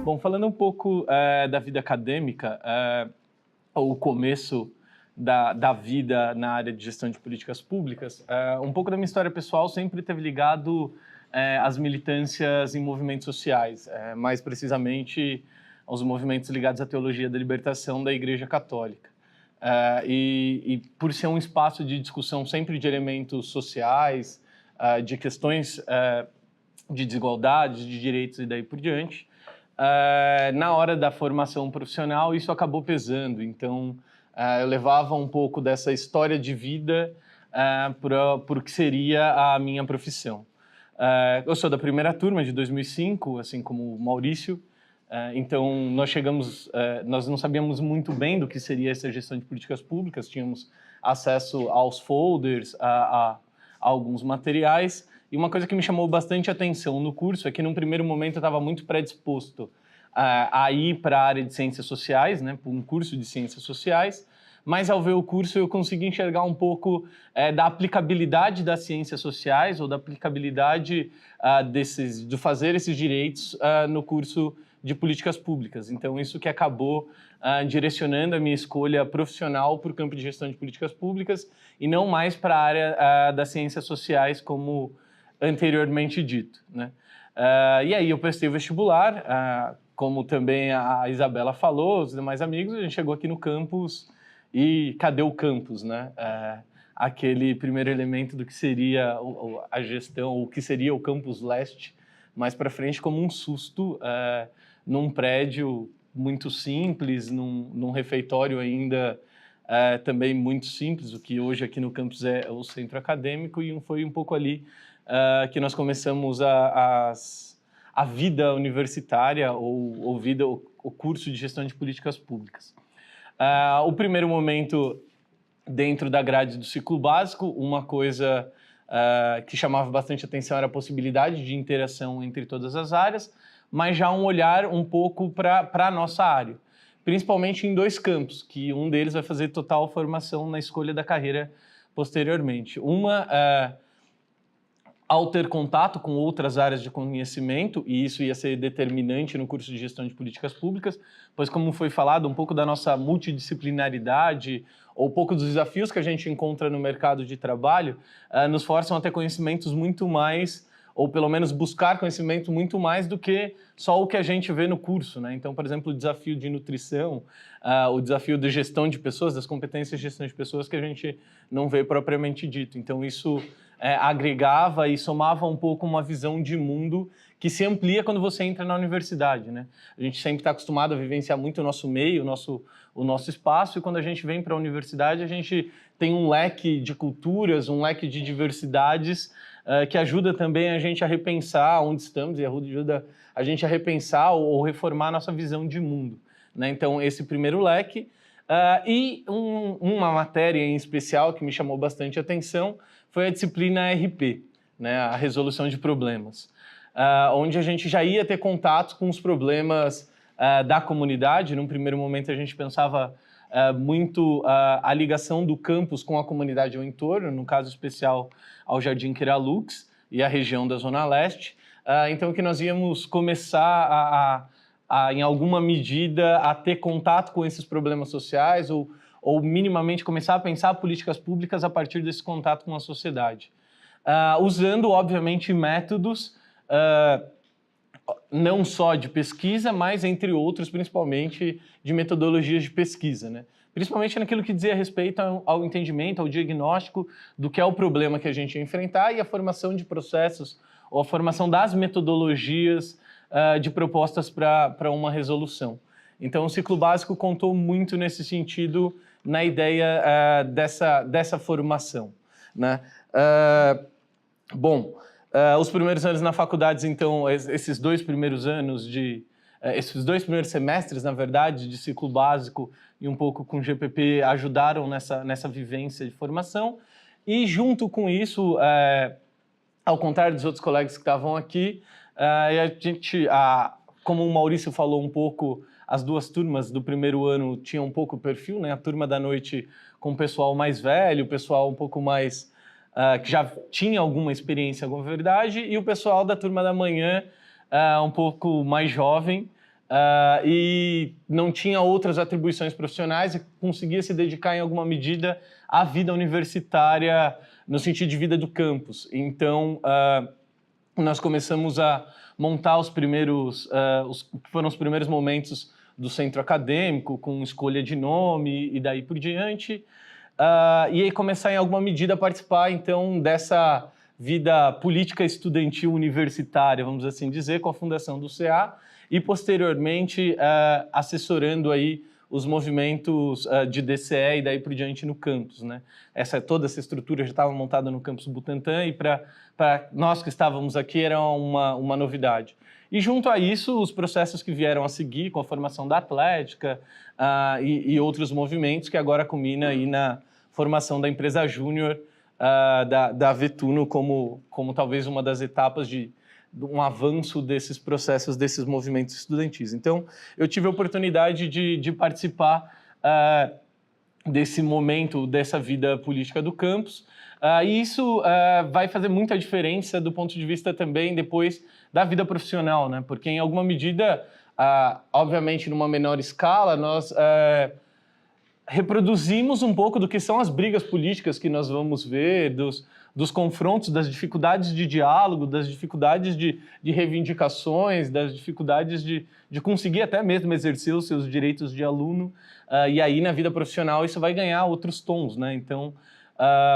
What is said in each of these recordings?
Bom, falando um pouco da vida acadêmica, o começo da vida na área de gestão de políticas públicas, um pouco da minha história pessoal sempre esteve ligado às militâncias em movimentos sociais, mais precisamente aos movimentos ligados à teologia da libertação da Igreja Católica. E por ser um espaço de discussão sempre de elementos sociais, de questões de desigualdade, de direitos e daí por diante, na hora da formação profissional isso acabou pesando. Então, eu levava um pouco dessa história de vida para o que seria a minha profissão. Eu sou da primeira turma de 2005, assim como o Maurício. Então, nós não sabíamos muito bem do que seria essa gestão de políticas públicas, tínhamos acesso aos folders, a alguns materiais, e uma coisa que me chamou bastante atenção no curso é que, num primeiro momento, eu estava muito predisposto a ir para a área de ciências sociais, né, para um curso de ciências sociais, mas ao ver o curso eu consegui enxergar um pouco da aplicabilidade das ciências sociais ou da aplicabilidade de fazer esses direitos no curso de políticas públicas. Então, isso que acabou direcionando a minha escolha profissional para o campo de gestão de políticas públicas e não mais para a área das ciências sociais, como anteriormente dito, né? E aí eu prestei o vestibular, como também a Isabela falou, os demais amigos, a gente chegou aqui no campus e cadê o campus, né? Aquele primeiro elemento do que seria a gestão, o que seria o campus leste, mais para frente como um susto, num prédio muito simples, num refeitório ainda também muito simples, o que hoje aqui no campus é o centro acadêmico, e foi um pouco ali que nós começamos a vida universitária ou o curso de gestão de políticas públicas. O primeiro momento dentro da grade do ciclo básico, uma coisa que chamava bastante atenção era a possibilidade de interação entre todas as áreas, mas já um olhar um pouco para a nossa área, principalmente em dois campos, que um deles vai fazer total formação na escolha da carreira posteriormente. Uma ao ter contato com outras áreas de conhecimento, e isso ia ser determinante no curso de gestão de políticas públicas, pois, como foi falado, um pouco da nossa multidisciplinaridade, ou um pouco dos desafios que a gente encontra no mercado de trabalho, nos forçam a ter conhecimentos muito mais, ou pelo menos buscar conhecimento muito mais do que só o que a gente vê no curso, né? Então, por exemplo, o desafio de nutrição, o desafio de gestão de pessoas, das competências de gestão de pessoas que a gente não vê propriamente dito. Então, isso agregava e somava um pouco uma visão de mundo que se amplia quando você entra na universidade, né? A gente sempre está acostumado a vivenciar muito o nosso meio, o nosso espaço, e quando a gente vem para a universidade, a gente tem um leque de culturas, um leque de diversidades que ajuda também a gente a repensar onde estamos e ajuda a gente a repensar ou reformar a nossa visão de mundo, né? Então, esse primeiro leque. E uma matéria em especial que me chamou bastante atenção foi a disciplina RP, né, a resolução de problemas, onde a gente já ia ter contato com os problemas da comunidade. Num primeiro momento a gente pensava muito a ligação do campus com a comunidade ao entorno, no caso especial ao Jardim Quiralux e a região da Zona Leste. Então que nós íamos começar em alguma medida a ter contato com esses problemas sociais ou minimamente começar a pensar políticas públicas a partir desse contato com a sociedade. Usando, obviamente, métodos não só de pesquisa, mas, entre outros, principalmente de metodologias de pesquisa, né? Principalmente naquilo que dizia respeito ao entendimento, ao diagnóstico do que é o problema que a gente ia enfrentar e a formação de processos ou a formação das metodologias de propostas para uma resolução. Então, o ciclo básico contou muito nesse sentido, na ideia dessa formação, né? Os primeiros anos na faculdade, então, esses dois primeiros semestres, na verdade, de ciclo básico e um pouco com o GPP ajudaram nessa vivência de formação. E, junto com isso, ao contrário dos outros colegas que estavam aqui, como o Maurício falou um pouco, as duas turmas do primeiro ano tinham um pouco o perfil, né? A turma da noite com o pessoal mais velho, o pessoal um pouco mais... que já tinha alguma experiência, alguma verdade, e o pessoal da turma da manhã um pouco mais jovem e não tinha outras atribuições profissionais e conseguia se dedicar em alguma medida à vida universitária no sentido de vida do campus. Então, nós começamos a montar os primeiros, foram os primeiros momentos do centro acadêmico, com escolha de nome e daí por diante, e aí começar em alguma medida a participar, então, dessa vida política estudantil universitária, vamos assim dizer, com a fundação do CA e, posteriormente, assessorando aí os movimentos de DCE e daí por diante no campus, né? Toda essa estrutura já estava montada no campus Butantã e para nós que estávamos aqui era uma novidade. E junto a isso, os processos que vieram a seguir com a formação da Atlética e outros movimentos que agora culmina aí na formação da empresa júnior da Vetuno como talvez uma das etapas de um avanço desses processos, desses movimentos estudantis. Então, eu tive a oportunidade de participar desse momento, dessa vida política do campus, e isso vai fazer muita diferença do ponto de vista também depois da vida profissional, né? Porque em alguma medida, obviamente numa menor escala, nós reproduzimos um pouco do que são as brigas políticas que nós vamos ver, dos confrontos, das dificuldades de diálogo, das dificuldades de reivindicações, das dificuldades de conseguir até mesmo exercer os seus direitos de aluno. E aí, na vida profissional, isso vai ganhar outros tons, né? Então,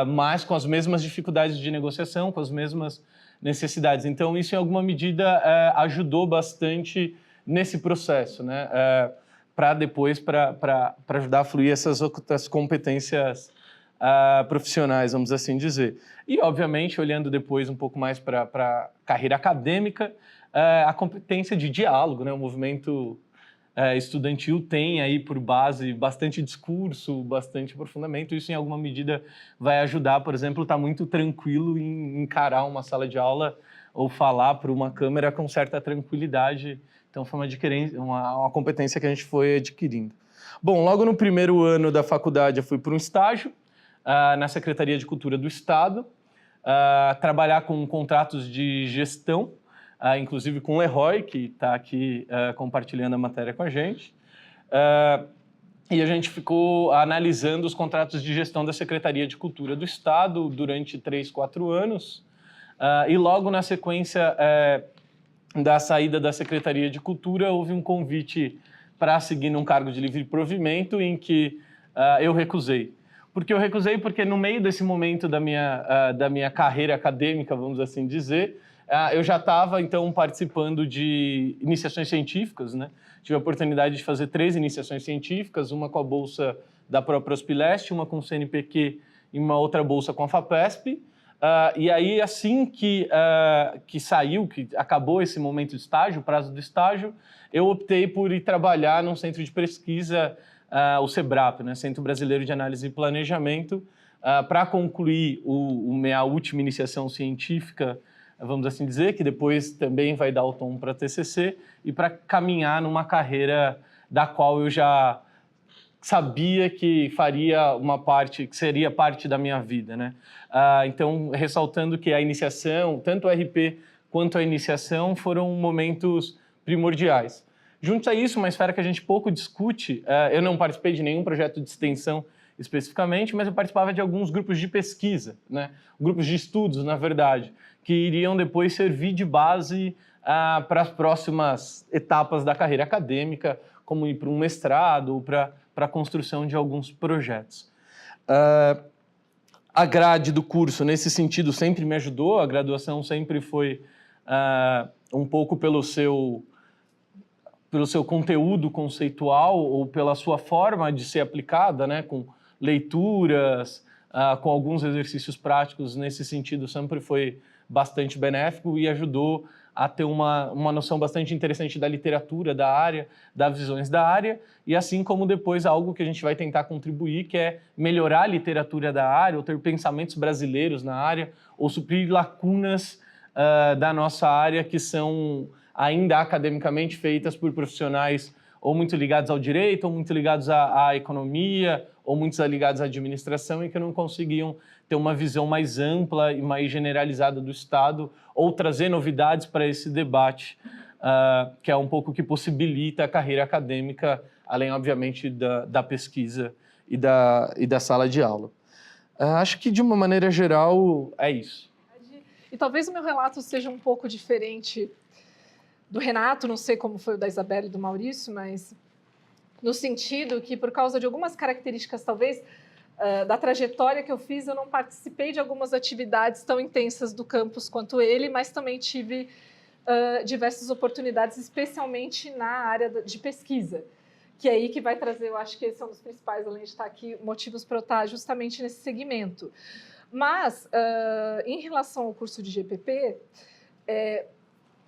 mas com as mesmas dificuldades de negociação, com as mesmas necessidades. Então, isso, em alguma medida, ajudou bastante nesse processo, né? Para depois, para ajudar a fluir essas outras competências profissionais, vamos assim dizer. E, obviamente, olhando depois um pouco mais para a carreira acadêmica, a competência de diálogo, né? O movimento estudantil tem aí por base bastante discurso, bastante aprofundamento. Isso, em alguma medida, vai ajudar, por exemplo, estar muito tranquilo em encarar uma sala de aula ou falar para uma câmera com certa tranquilidade. Então, foi uma competência que a gente foi adquirindo. Bom, logo no primeiro ano da faculdade, eu fui para um estágio na Secretaria de Cultura do Estado, trabalhar com contratos de gestão, inclusive com o Leroy, que está aqui compartilhando a matéria com a gente. E a gente ficou analisando os contratos de gestão da Secretaria de Cultura do Estado durante 3, 4 anos. E logo na sequência da saída da Secretaria de Cultura, houve um convite para seguir num cargo de livre provimento em que eu recusei. Por que eu recusei? Porque no meio desse momento da minha carreira acadêmica, vamos assim dizer, eu já estava, então, participando de iniciações científicas, né? Tive a oportunidade de fazer 3 iniciações científicas, uma com a bolsa da própria Ospileste, uma com o CNPq e uma outra bolsa com a FAPESP. E aí, assim que acabou esse momento de estágio, o prazo do estágio, eu optei por ir trabalhar num centro de pesquisa, o CEBRAP, né? Centro Brasileiro de Análise e Planejamento, para concluir a última iniciação científica, vamos assim dizer, que depois também vai dar o tom para TCC, e para caminhar numa carreira da qual eu já sabia que faria que seria parte da minha vida, né? Então, ressaltando que a iniciação, tanto o RP quanto a iniciação, foram momentos primordiais. Junto a isso, uma esfera que a gente pouco discute, eu não participei de nenhum projeto de extensão especificamente, mas eu participava de alguns grupos de pesquisa, né? Grupos de estudos, na verdade, que iriam depois servir de base para as próximas etapas da carreira acadêmica, como ir para um mestrado ou para a construção de alguns projetos. A grade do curso, nesse sentido, sempre me ajudou, a graduação sempre foi um pouco pelo seu conteúdo conceitual ou pela sua forma de ser aplicada, né, com leituras, com alguns exercícios práticos, nesse sentido sempre foi bastante benéfico e ajudou a ter uma noção bastante interessante da literatura da área, das visões da área, e assim como depois algo que a gente vai tentar contribuir, que é melhorar a literatura da área, ou ter pensamentos brasileiros na área, ou suprir lacunas da nossa área que são ainda academicamente feitas por profissionais ou muito ligados ao direito, ou muito ligados à economia, ou muitos ligados à administração e que não conseguiam ter uma visão mais ampla e mais generalizada do Estado ou trazer novidades para esse debate, que é um pouco o que possibilita a carreira acadêmica, além, obviamente, da pesquisa e da sala de aula. Acho que, de uma maneira geral, é isso. E talvez o meu relato seja um pouco diferente do Renato, não sei como foi o da Isabela e do Maurício, mas no sentido que, por causa de algumas características, talvez, da trajetória que eu fiz, eu não participei de algumas atividades tão intensas do campus quanto ele, mas também tive diversas oportunidades, especialmente na área de pesquisa, que é aí que vai trazer, eu acho que esse é um dos principais, além de estar aqui, motivos para eu estar justamente nesse segmento. Mas, em relação ao curso de GPP,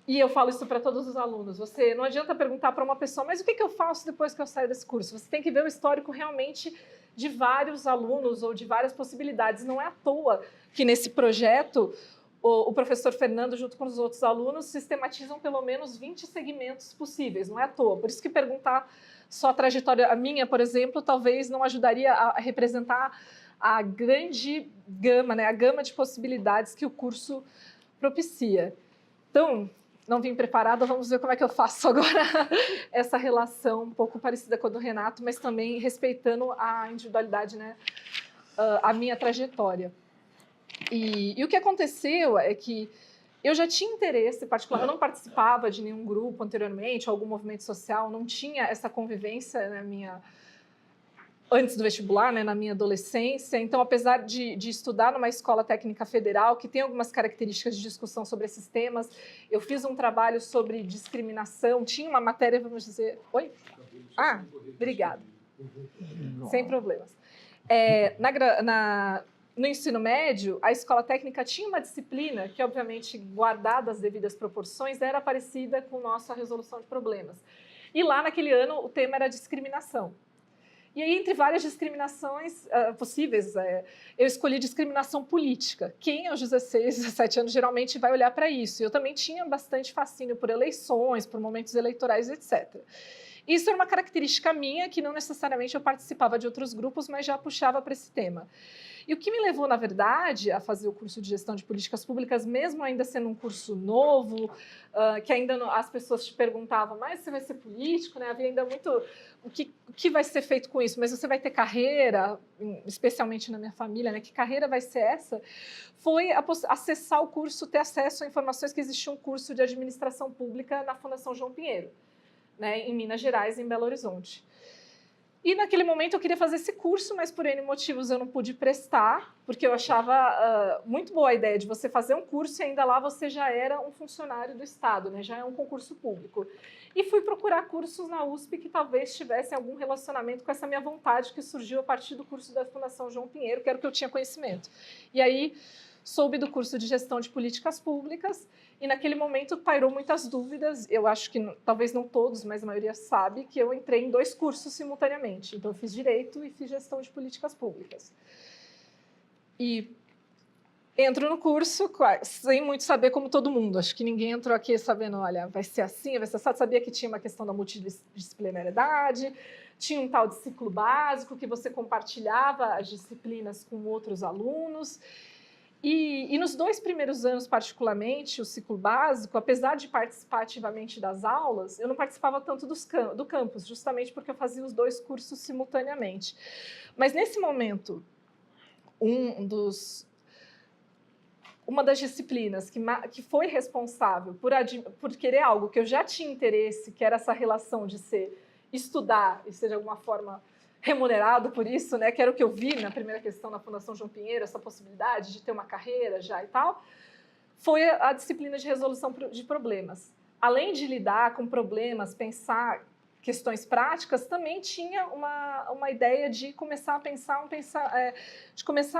e eu falo isso para todos os alunos, você não adianta perguntar para uma pessoa, mas o que eu faço depois que eu saio desse curso? Você tem que ver o histórico realmente de vários alunos ou de várias possibilidades. Não é à toa que nesse projeto o professor Fernando, junto com os outros alunos, sistematizam pelo menos 20 segmentos possíveis, não é à toa. Por isso que perguntar só a trajetória, a minha, por exemplo, talvez não ajudaria a representar a grande gama, né, a gama de possibilidades que o curso propicia. Então, não vim preparada, vamos ver como é que eu faço agora essa relação um pouco parecida com a do Renato, mas também respeitando a individualidade, né, a minha trajetória. E o que aconteceu é que eu já tinha interesse particular, eu não participava de nenhum grupo anteriormente, algum movimento social, não tinha essa convivência na minha... antes do vestibular, né, na minha adolescência. Então, apesar de estudar numa escola técnica federal, que tem algumas características de discussão sobre esses temas, eu fiz um trabalho sobre discriminação, tinha uma matéria, vamos dizer... Oi? Ah, obrigada. Sem problemas. No ensino médio, a escola técnica tinha uma disciplina que, obviamente, guardada as devidas proporções, era parecida com nossa resolução de problemas. E lá, naquele ano, o tema era discriminação. E aí, entre várias discriminações possíveis, eu escolhi discriminação política. Quem, aos 16, 17 anos, geralmente vai olhar para isso? Eu também tinha bastante fascínio por eleições, por momentos eleitorais, etc. Isso era uma característica minha, que não necessariamente eu participava de outros grupos, mas já puxava para esse tema. E o que me levou, na verdade, a fazer o curso de Gestão de Políticas Públicas, mesmo ainda sendo um curso novo, que ainda as pessoas te perguntavam, mas você vai ser político, né? Havia ainda muito... O que vai ser feito com isso? Mas você vai ter carreira, especialmente na minha família, né? Que carreira vai ser essa? Foi acessar o curso, ter acesso a informações que existia um curso de administração pública na Fundação João Pinheiro, né? Em Minas Gerais, em Belo Horizonte. E naquele momento eu queria fazer esse curso, mas por N motivos eu não pude prestar, porque eu achava muito boa a ideia de você fazer um curso e ainda lá você já era um funcionário do Estado, né? Já é um concurso público. E fui procurar cursos na USP que talvez tivessem algum relacionamento com essa minha vontade que surgiu a partir do curso da Fundação João Pinheiro, que era o que eu tinha conhecimento. E aí soube do curso de Gestão de Políticas Públicas e naquele momento pairou muitas dúvidas. Eu acho que talvez não todos, mas a maioria sabe que eu entrei em 2 cursos simultaneamente. Então eu fiz Direito e fiz Gestão de Políticas Públicas. E entro no curso sem muito saber, como todo mundo. Acho que ninguém entrou aqui sabendo, olha, vai ser assim, vai ser assim. Sabia que tinha uma questão da multidisciplinariedade, tinha um tal de ciclo básico que você compartilhava as disciplinas com outros alunos. E nos 2 primeiros anos, particularmente, o ciclo básico, apesar de participar ativamente das aulas, eu não participava tanto do campus, justamente porque eu fazia os 2 cursos simultaneamente. Mas, nesse momento, uma das disciplinas que foi responsável por querer algo que eu já tinha interesse, que era essa relação de estudar e ser, de alguma forma, remunerado por isso, né, que era o que eu vi na primeira questão na Fundação João Pinheiro, essa possibilidade de ter uma carreira já e tal, foi a disciplina de resolução de problemas. Além de lidar com problemas, pensar questões práticas, também tinha uma ideia de começar a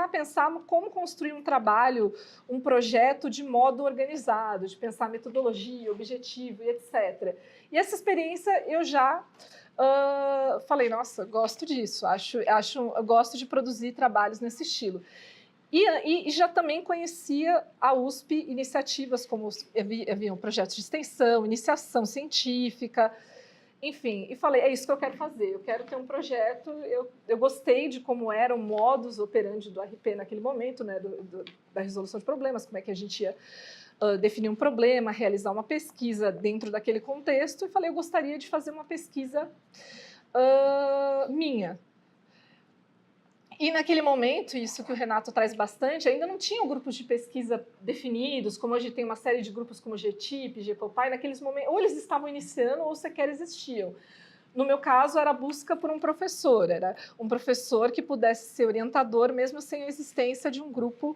pensar como construir um trabalho, um projeto de modo organizado, de pensar metodologia, objetivo e etc. E essa experiência eu já falei, nossa, gosto disso, eu gosto de produzir trabalhos nesse estilo. E já também conhecia a USP, iniciativas como haviam projetos de extensão, iniciação científica, enfim, e falei, é isso que eu quero fazer, eu quero ter um projeto, eu gostei de como era o modus operandi do RP naquele momento, né, da resolução de problemas, como é que a gente ia definir um problema, realizar uma pesquisa dentro daquele contexto, e falei, eu gostaria de fazer uma pesquisa minha. E naquele momento, isso que o Renato traz bastante, ainda não tinham grupos de pesquisa definidos, como hoje tem uma série de grupos como GTIP, GPOPAI, naqueles momentos, ou eles estavam iniciando ou sequer existiam. No meu caso, era a busca por um professor, era um professor que pudesse ser orientador, mesmo sem a existência de um grupo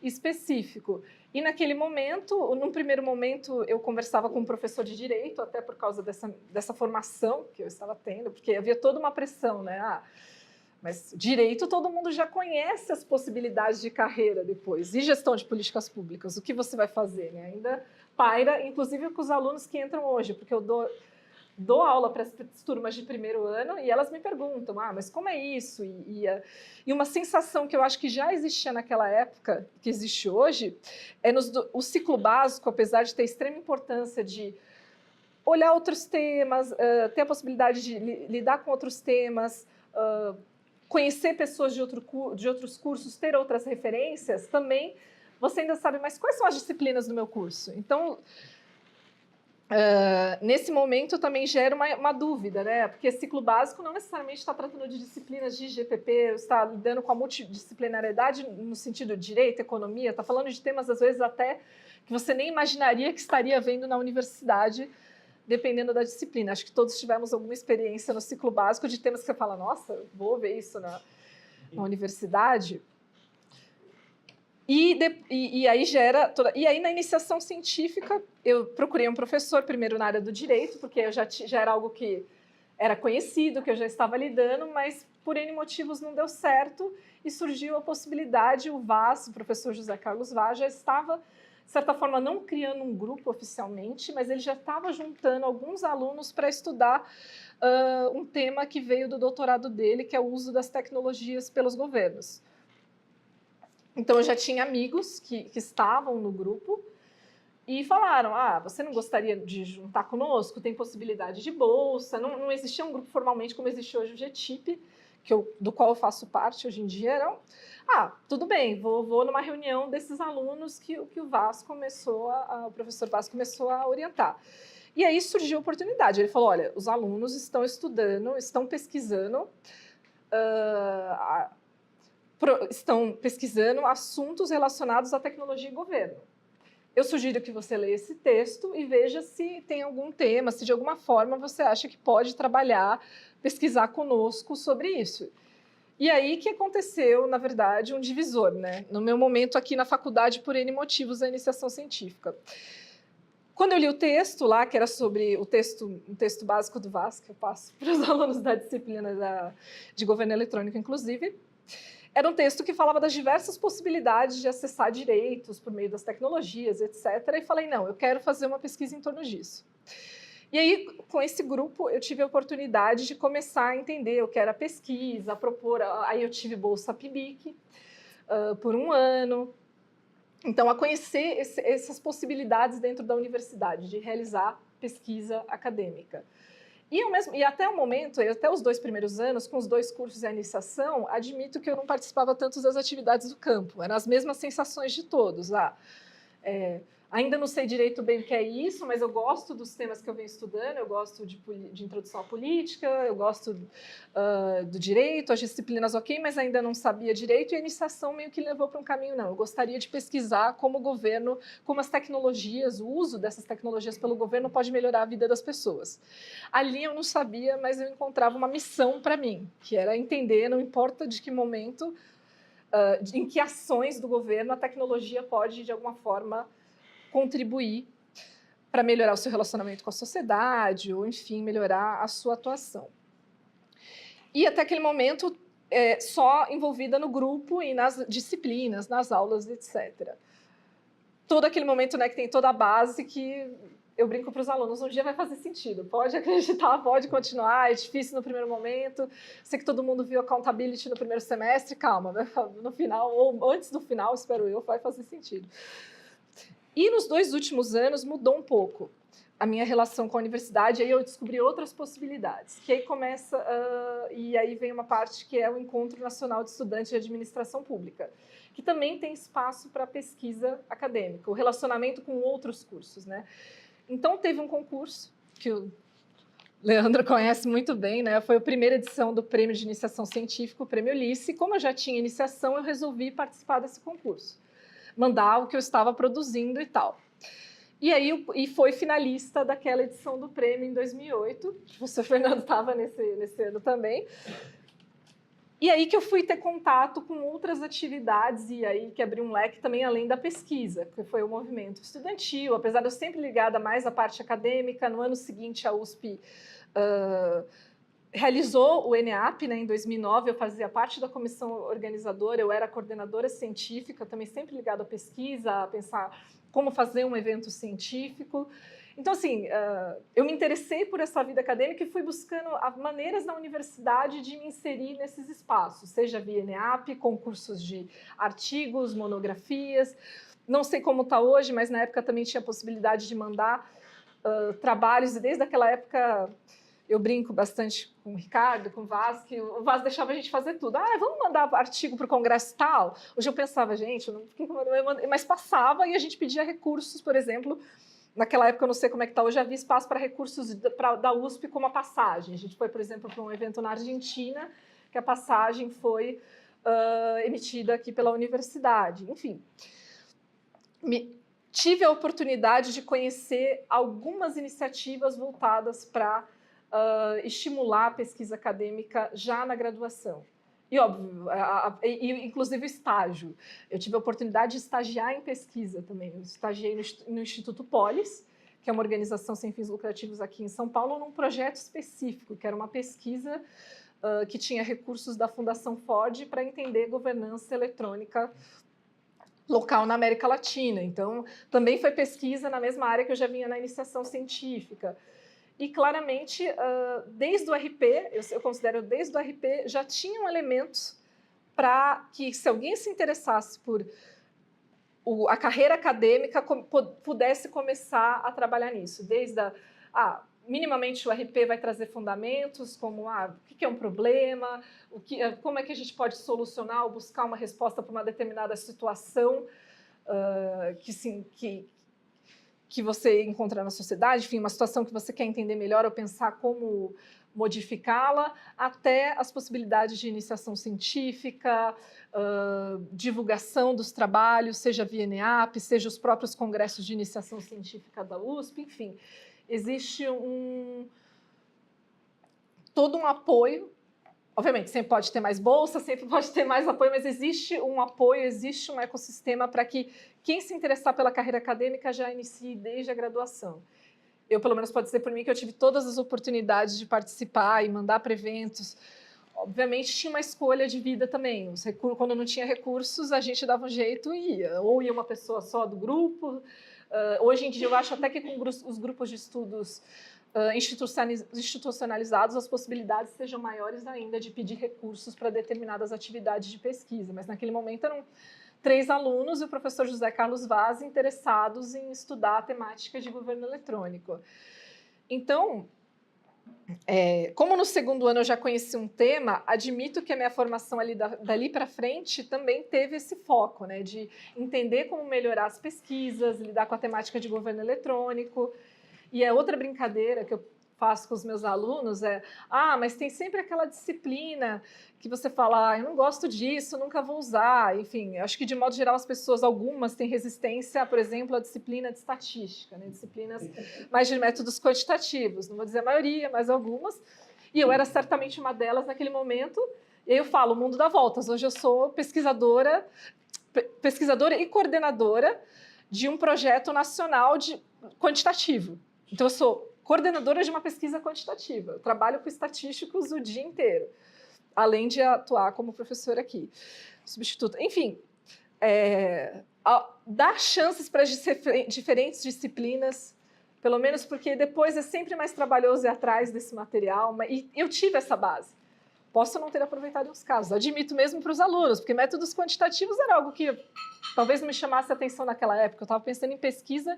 específico. E naquele momento, num primeiro momento, eu conversava com um professor de Direito, até por causa dessa formação que eu estava tendo, porque havia toda uma pressão, né? Mas Direito, todo mundo já conhece as possibilidades de carreira depois. E gestão de políticas públicas, o que você vai fazer? Né? Ainda paira, inclusive com os alunos que entram hoje, porque eu dou aula para as turmas de primeiro ano e elas me perguntam, mas como é isso? E uma sensação que eu acho que já existia naquela época, que existe hoje, é o ciclo básico, apesar de ter extrema importância de olhar outros temas, ter a possibilidade de lidar com outros temas, conhecer pessoas de outros cursos, ter outras referências, também você ainda sabe, mas quais são as disciplinas do meu curso? Então, nesse momento também gera uma dúvida, né? Porque ciclo básico não necessariamente está tratando de disciplinas de GPP, está lidando com a multidisciplinariedade no sentido de direito, economia, está falando de temas, às vezes, até que você nem imaginaria que estaria vendo na universidade, dependendo da disciplina. Acho que todos tivemos alguma experiência no ciclo básico de temas que você fala, nossa, vou ver isso na universidade. E aí e aí na iniciação científica eu procurei um professor primeiro na área do direito, porque eu já era algo que era conhecido, que eu já estava lidando, mas por N motivos não deu certo e surgiu a possibilidade, o Vaz, o professor José Carlos Vaz, já estava, de certa forma, não criando um grupo oficialmente, mas ele já estava juntando alguns alunos para estudar um tema que veio do doutorado dele, que é o uso das tecnologias pelos governos. Então, eu já tinha amigos que estavam no grupo e falaram, você não gostaria de juntar conosco? Tem possibilidade de bolsa. Não existia um grupo formalmente como existe hoje o GTIP, do qual eu faço parte hoje em dia. Tudo bem, vou numa reunião desses alunos que o Vaz o professor Vaz começou a orientar. E aí surgiu a oportunidade. Ele falou, olha, os alunos estão estudando, estão pesquisando, assuntos relacionados à tecnologia e governo. Eu sugiro que você leia esse texto e veja se tem algum tema, se de alguma forma você acha que pode pesquisar conosco sobre isso. E aí que aconteceu, na verdade, um divisor, né? No meu momento aqui na faculdade, por N motivos, da iniciação científica. Quando eu li o texto lá, que era sobre um texto básico do Vaz, que eu passo para os alunos da disciplina de governo eletrônico, inclusive, era um texto que falava das diversas possibilidades de acessar direitos por meio das tecnologias, etc. E falei, não, eu quero fazer uma pesquisa em torno disso. E aí, com esse grupo, eu tive a oportunidade de começar a entender o que era pesquisa, propor. Aí eu tive bolsa PIBIC por 1 ano. Então, a conhecer essas possibilidades dentro da universidade de realizar pesquisa acadêmica. E até o momento, até os 2 primeiros anos, com os 2 cursos e a iniciação, admito que eu não participava tanto das atividades do campo. Eram as mesmas sensações de todos. Ainda não sei direito bem o que é isso, mas eu gosto dos temas que eu venho estudando, eu gosto de introdução à política, eu gosto do direito, as disciplinas ok, mas ainda não sabia direito, e a iniciação meio que levou para um caminho, não. Eu gostaria de pesquisar como o governo, como as tecnologias, o uso dessas tecnologias pelo governo pode melhorar a vida das pessoas. Ali eu não sabia, mas eu encontrava uma missão para mim, que era entender, não importa de que momento, em que ações do governo a tecnologia pode, de alguma forma, contribuir para melhorar o seu relacionamento com a sociedade ou, enfim, melhorar a sua atuação. E até aquele momento, só envolvida no grupo e nas disciplinas, nas aulas, etc. Todo aquele momento, né, que tem toda a base que eu brinco para os alunos, um dia vai fazer sentido, pode acreditar, pode continuar, é difícil no primeiro momento, sei que todo mundo viu accountability no primeiro semestre, calma, no final, ou antes do final, espero eu, vai fazer sentido. E nos 2 últimos anos mudou um pouco a minha relação com a universidade, aí eu descobri outras possibilidades, que aí começa, e aí vem uma parte que é o Encontro Nacional de Estudantes de Administração Pública, que também tem espaço para pesquisa acadêmica, o relacionamento com outros cursos, né? Então, teve um concurso que o Leandro conhece muito bem, né? Foi a primeira edição do Prêmio de Iniciação Científica, o Prêmio Ulisses. Como eu já tinha iniciação, eu resolvi participar desse concurso, mandar o que eu estava produzindo e tal. E aí, foi finalista daquela edição do prêmio em 2008. O professor Fernando estava nesse ano também. E aí que eu fui ter contato com outras atividades e aí que abriu um leque também além da pesquisa, que foi o movimento estudantil. Apesar de eu sempre ligada mais à parte acadêmica, no ano seguinte a USP realizou o ENEAP, né, em 2009, eu fazia parte da comissão organizadora, eu era coordenadora científica, também sempre ligada à pesquisa, a pensar como fazer um evento científico. Então, assim, eu me interessei por essa vida acadêmica e fui buscando maneiras na universidade de me inserir nesses espaços, seja via ENEAP, concursos de artigos, monografias. Não sei como está hoje, mas na época também tinha a possibilidade de mandar trabalhos, e desde aquela época eu brinco bastante com o Ricardo, com o Vaz, que o Vaz deixava a gente fazer tudo. Vamos mandar artigo para o congresso tal? Hoje eu pensava, gente, mas passava e a gente pedia recursos, por exemplo. Naquela época, eu não sei como é que está hoje, havia espaço para recursos da USP como a passagem. A gente foi, por exemplo, para um evento na Argentina, que a passagem foi emitida aqui pela universidade. Enfim, tive a oportunidade de conhecer algumas iniciativas voltadas para estimular a pesquisa acadêmica já na graduação. E, óbvio, inclusive o estágio. Eu tive a oportunidade de estagiar em pesquisa também. Eu estagiei no Instituto Polis, que é uma organização sem fins lucrativos aqui em São Paulo, num projeto específico, que era uma pesquisa que tinha recursos da Fundação Ford para entender governança eletrônica local na América Latina. Então, também foi pesquisa na mesma área que eu já vinha na iniciação científica. E, claramente, desde o RP, eu considero desde o RP, já tinham elementos para que, se alguém se interessasse por a carreira acadêmica, pudesse começar a trabalhar nisso. Desde minimamente o RP vai trazer fundamentos, como o que é um problema, como é que a gente pode solucionar ou buscar uma resposta para uma determinada situação que você encontra na sociedade, enfim, uma situação que você quer entender melhor ou pensar como modificá-la, até as possibilidades de iniciação científica, divulgação dos trabalhos, seja via ENEAP, seja os próprios congressos de iniciação científica da USP, enfim. Existe todo um apoio. Obviamente, sempre pode ter mais bolsa, sempre pode ter mais apoio, mas existe um apoio, existe um ecossistema para que quem se interessar pela carreira acadêmica já inicie desde a graduação. Eu, pelo menos, pode dizer por mim que eu tive todas as oportunidades de participar e mandar para eventos. Obviamente, tinha uma escolha de vida também. Quando não tinha recursos, a gente dava um jeito e ia. Ou ia uma pessoa só do grupo. Hoje em dia, eu acho até que com os grupos de estudos institucionalizados, as possibilidades sejam maiores ainda de pedir recursos para determinadas atividades de pesquisa. Mas naquele momento eram 3 alunos e o professor José Carlos Vaz interessados em estudar a temática de governo eletrônico. Então, como no segundo ano eu já conheci um tema, admito que a minha formação ali dali para frente também teve esse foco, né, de entender como melhorar as pesquisas, lidar com a temática de governo eletrônico. E a outra brincadeira que eu faço com os meus alunos mas tem sempre aquela disciplina que você fala, eu não gosto disso, nunca vou usar. Enfim, acho que de modo geral as pessoas, algumas têm resistência, por exemplo, à disciplina de estatística, né? Disciplinas mais de métodos quantitativos, não vou dizer a maioria, mas algumas. E eu era certamente uma delas naquele momento. E aí eu falo, o mundo dá voltas. Hoje eu sou pesquisadora e coordenadora de um projeto nacional quantitativo. Então, eu sou coordenadora de uma pesquisa quantitativa. Eu trabalho com estatísticos o dia inteiro, além de atuar como professora aqui, substituta. Enfim, dar chances para diferentes disciplinas Pelo menos porque depois é sempre mais trabalhoso ir atrás desse material, e eu tive essa base. Posso não ter aproveitado em uns casos, admito mesmo para os alunos, porque métodos quantitativos era algo que talvez não me chamasse a atenção naquela época, eu estava pensando em pesquisa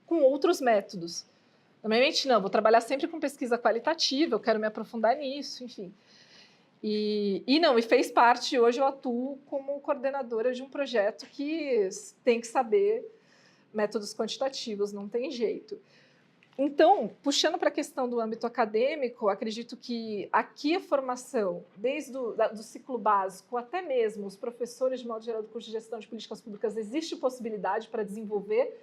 com outros métodos. Na minha mente, não, vou trabalhar sempre com pesquisa qualitativa, eu quero me aprofundar nisso, enfim. E fez parte, hoje eu atuo como coordenadora de um projeto que tem que saber métodos quantitativos, não tem jeito. Então, puxando para a questão do âmbito acadêmico, acredito que aqui a formação, desde do ciclo básico até mesmo os professores, de modo geral, do curso de Gestão de Políticas Públicas, existe possibilidade para desenvolver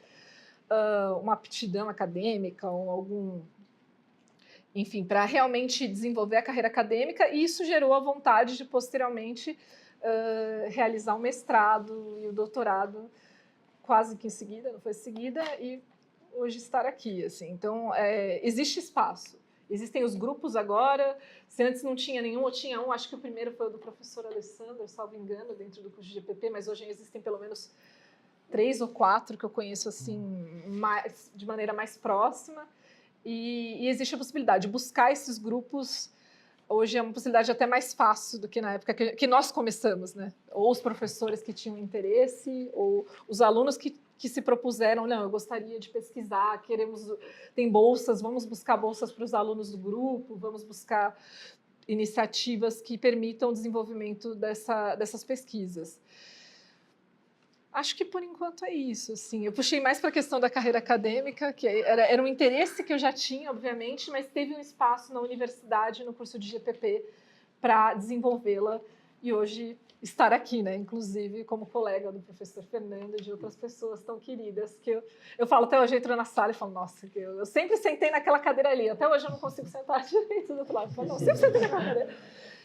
uma aptidão acadêmica ou algum... Enfim, para realmente desenvolver a carreira acadêmica, e isso gerou a vontade de, posteriormente, realizar o mestrado e o doutorado quase que em seguida, não foi seguida, e hoje estar aqui, assim. Então, existe espaço. Existem os grupos agora, se antes não tinha nenhum, ou tinha um, acho que o primeiro foi o do professor Alessandro, salvo engano, dentro do curso de GPP, mas hoje existem pelo menos 3 ou 4 que eu conheço, assim, de maneira mais próxima. E existe a possibilidade de buscar esses grupos. Hoje é uma possibilidade até mais fácil do que na época que nós começamos, né? Ou os professores que tinham interesse, ou os alunos que se propuseram, não, eu gostaria de pesquisar, tem bolsas, vamos buscar bolsas para os alunos do grupo, vamos buscar iniciativas que permitam o desenvolvimento dessas pesquisas. Acho que, por enquanto, é isso. Assim. Eu puxei mais para a questão da carreira acadêmica, que era um interesse que eu já tinha, obviamente, mas teve um espaço na universidade, no curso de GPP, para desenvolvê-la e hoje estar aqui, né? Inclusive como colega do professor Fernando e de outras pessoas tão queridas, que eu falo, até hoje eu entro na sala e falo, nossa, eu sempre sentei naquela cadeira ali, até hoje eu não consigo sentar direito do outro lado. Eu falo, não, sempre sentei naquela cadeira.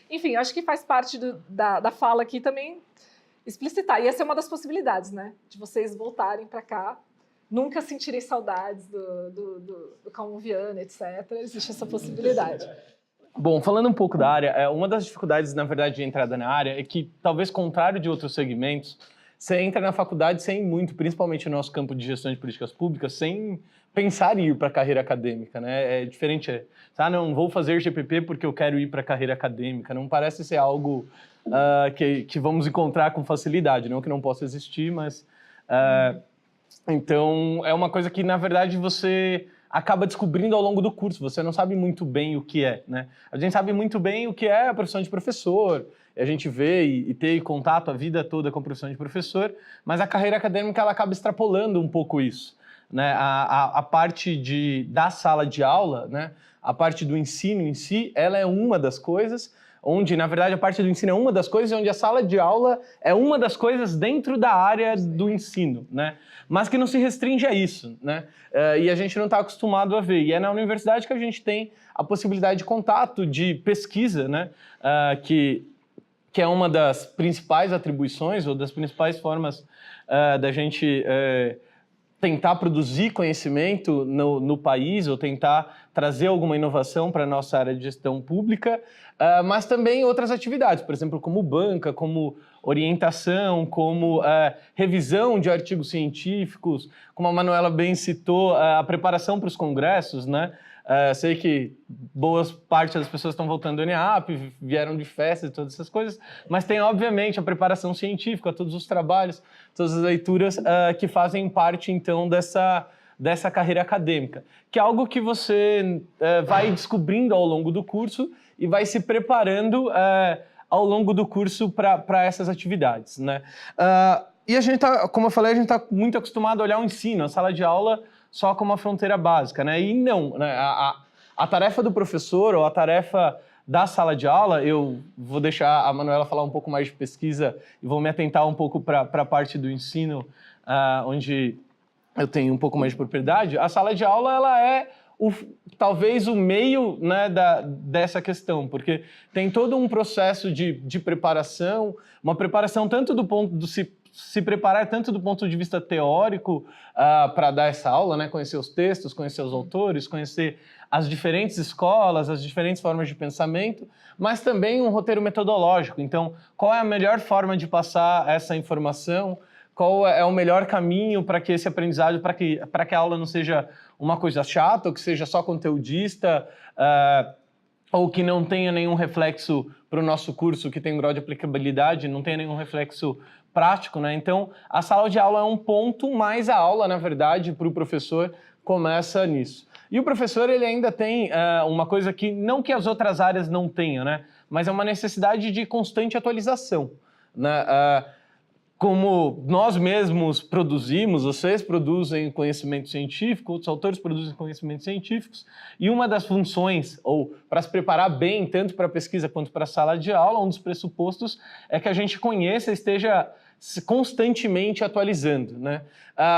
Enfim, acho que faz parte da fala aqui também, explicitar. E essa é uma das possibilidades, né? De vocês voltarem para cá, nunca sentirem saudades do Calmoviano, etc. Existe essa possibilidade. Bom, falando um pouco da área, uma das dificuldades, na verdade, de entrada na área é que, talvez contrário de outros segmentos, você entra na faculdade sem muito, principalmente no nosso campo de gestão de políticas públicas, sem pensar em ir para a carreira acadêmica, né? É diferente, não vou fazer GPP porque eu quero ir para a carreira acadêmica, não parece ser algo que vamos encontrar com facilidade, não que não possa existir, mas... Então, é uma coisa que, na verdade, você acaba descobrindo ao longo do curso, você não sabe muito bem o que é, né? A gente sabe muito bem o que é a profissão de professor, a gente vê e ter contato a vida toda com a profissão de professor, mas a carreira acadêmica ela acaba extrapolando um pouco isso, né? A parte da sala de aula, né? A parte do ensino em si, ela é uma das coisas, onde, na verdade, a parte do ensino é uma das coisas, onde a sala de aula é uma das coisas dentro da área do ensino, né? Mas que não se restringe a isso, né? E a gente não está acostumado a ver. E é na universidade que a gente tem a possibilidade de contato, de pesquisa, né? Que é uma das principais atribuições ou das principais formas da gente tentar produzir conhecimento no país ou tentar trazer alguma inovação para a nossa área de gestão pública, mas também outras atividades, por exemplo, como banca, como orientação, como revisão de artigos científicos, como a Manuela bem citou, a preparação para os congressos, né? Sei que boas partes das pessoas estão voltando do ENEAP, vieram de festas e todas essas coisas, mas tem, obviamente, a preparação científica, todos os trabalhos, todas as leituras que fazem parte, então, dessa carreira acadêmica, que é algo que você vai descobrindo ao longo do curso e vai se preparando ao longo do curso para essas atividades, né? E a gente tá, como eu falei, a gente está muito acostumado a olhar o ensino, a sala de aula, só como uma fronteira básica, né? E não, né? A tarefa do professor ou a tarefa da sala de aula, eu vou deixar a Manuela falar um pouco mais de pesquisa e vou me atentar um pouco para a parte do ensino, onde eu tenho um pouco mais de propriedade. A sala de aula, ela é talvez o meio, né, dessa questão, porque tem todo um processo de preparação, uma preparação tanto do ponto do se preparar tanto do ponto de vista teórico para dar essa aula, né? Conhecer os textos, conhecer os autores, conhecer as diferentes escolas, as diferentes formas de pensamento, mas também um roteiro metodológico. Então, qual é a melhor forma de passar essa informação? Qual é o melhor caminho para que esse aprendizado, para que a aula não seja uma coisa chata, ou que seja só conteudista, ou que não tenha nenhum reflexo para o nosso curso, que tem um grau de aplicabilidade, não tenha nenhum reflexo prático, né? Então, a sala de aula é um ponto, mas a aula, na verdade, para o professor, começa nisso. E o professor, ele ainda tem uma coisa que, não que as outras áreas não tenham, né? Mas é uma necessidade de constante atualização, né? Como nós mesmos produzimos, vocês produzem conhecimento científico, outros autores produzem conhecimentos científicos, e uma das funções, ou para se preparar bem, tanto para a pesquisa quanto para a sala de aula, um dos pressupostos é que a gente conheça e esteja constantemente atualizando, né?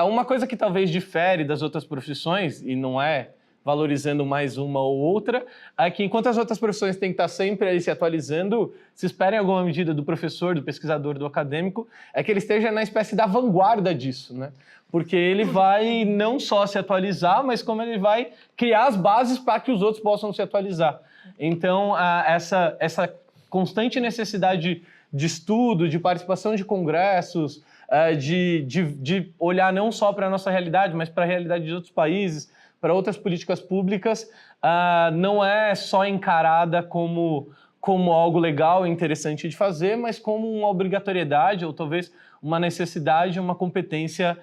Uma coisa que talvez difere das outras profissões, e não é valorizando mais uma ou outra, é que enquanto as outras profissões têm que estar sempre aí se atualizando, se espera em alguma medida do professor, do pesquisador, do acadêmico, é que ele esteja na espécie da vanguarda disso, né? Porque ele vai não só se atualizar, mas como ele vai criar as bases para que os outros possam se atualizar. Então, essa constante necessidade de estudo, de participação de congressos, de olhar não só para a nossa realidade, mas para a realidade de outros países, para outras políticas públicas, não é só encarada como algo legal e interessante de fazer, mas como uma obrigatoriedade ou talvez uma necessidade, uma competência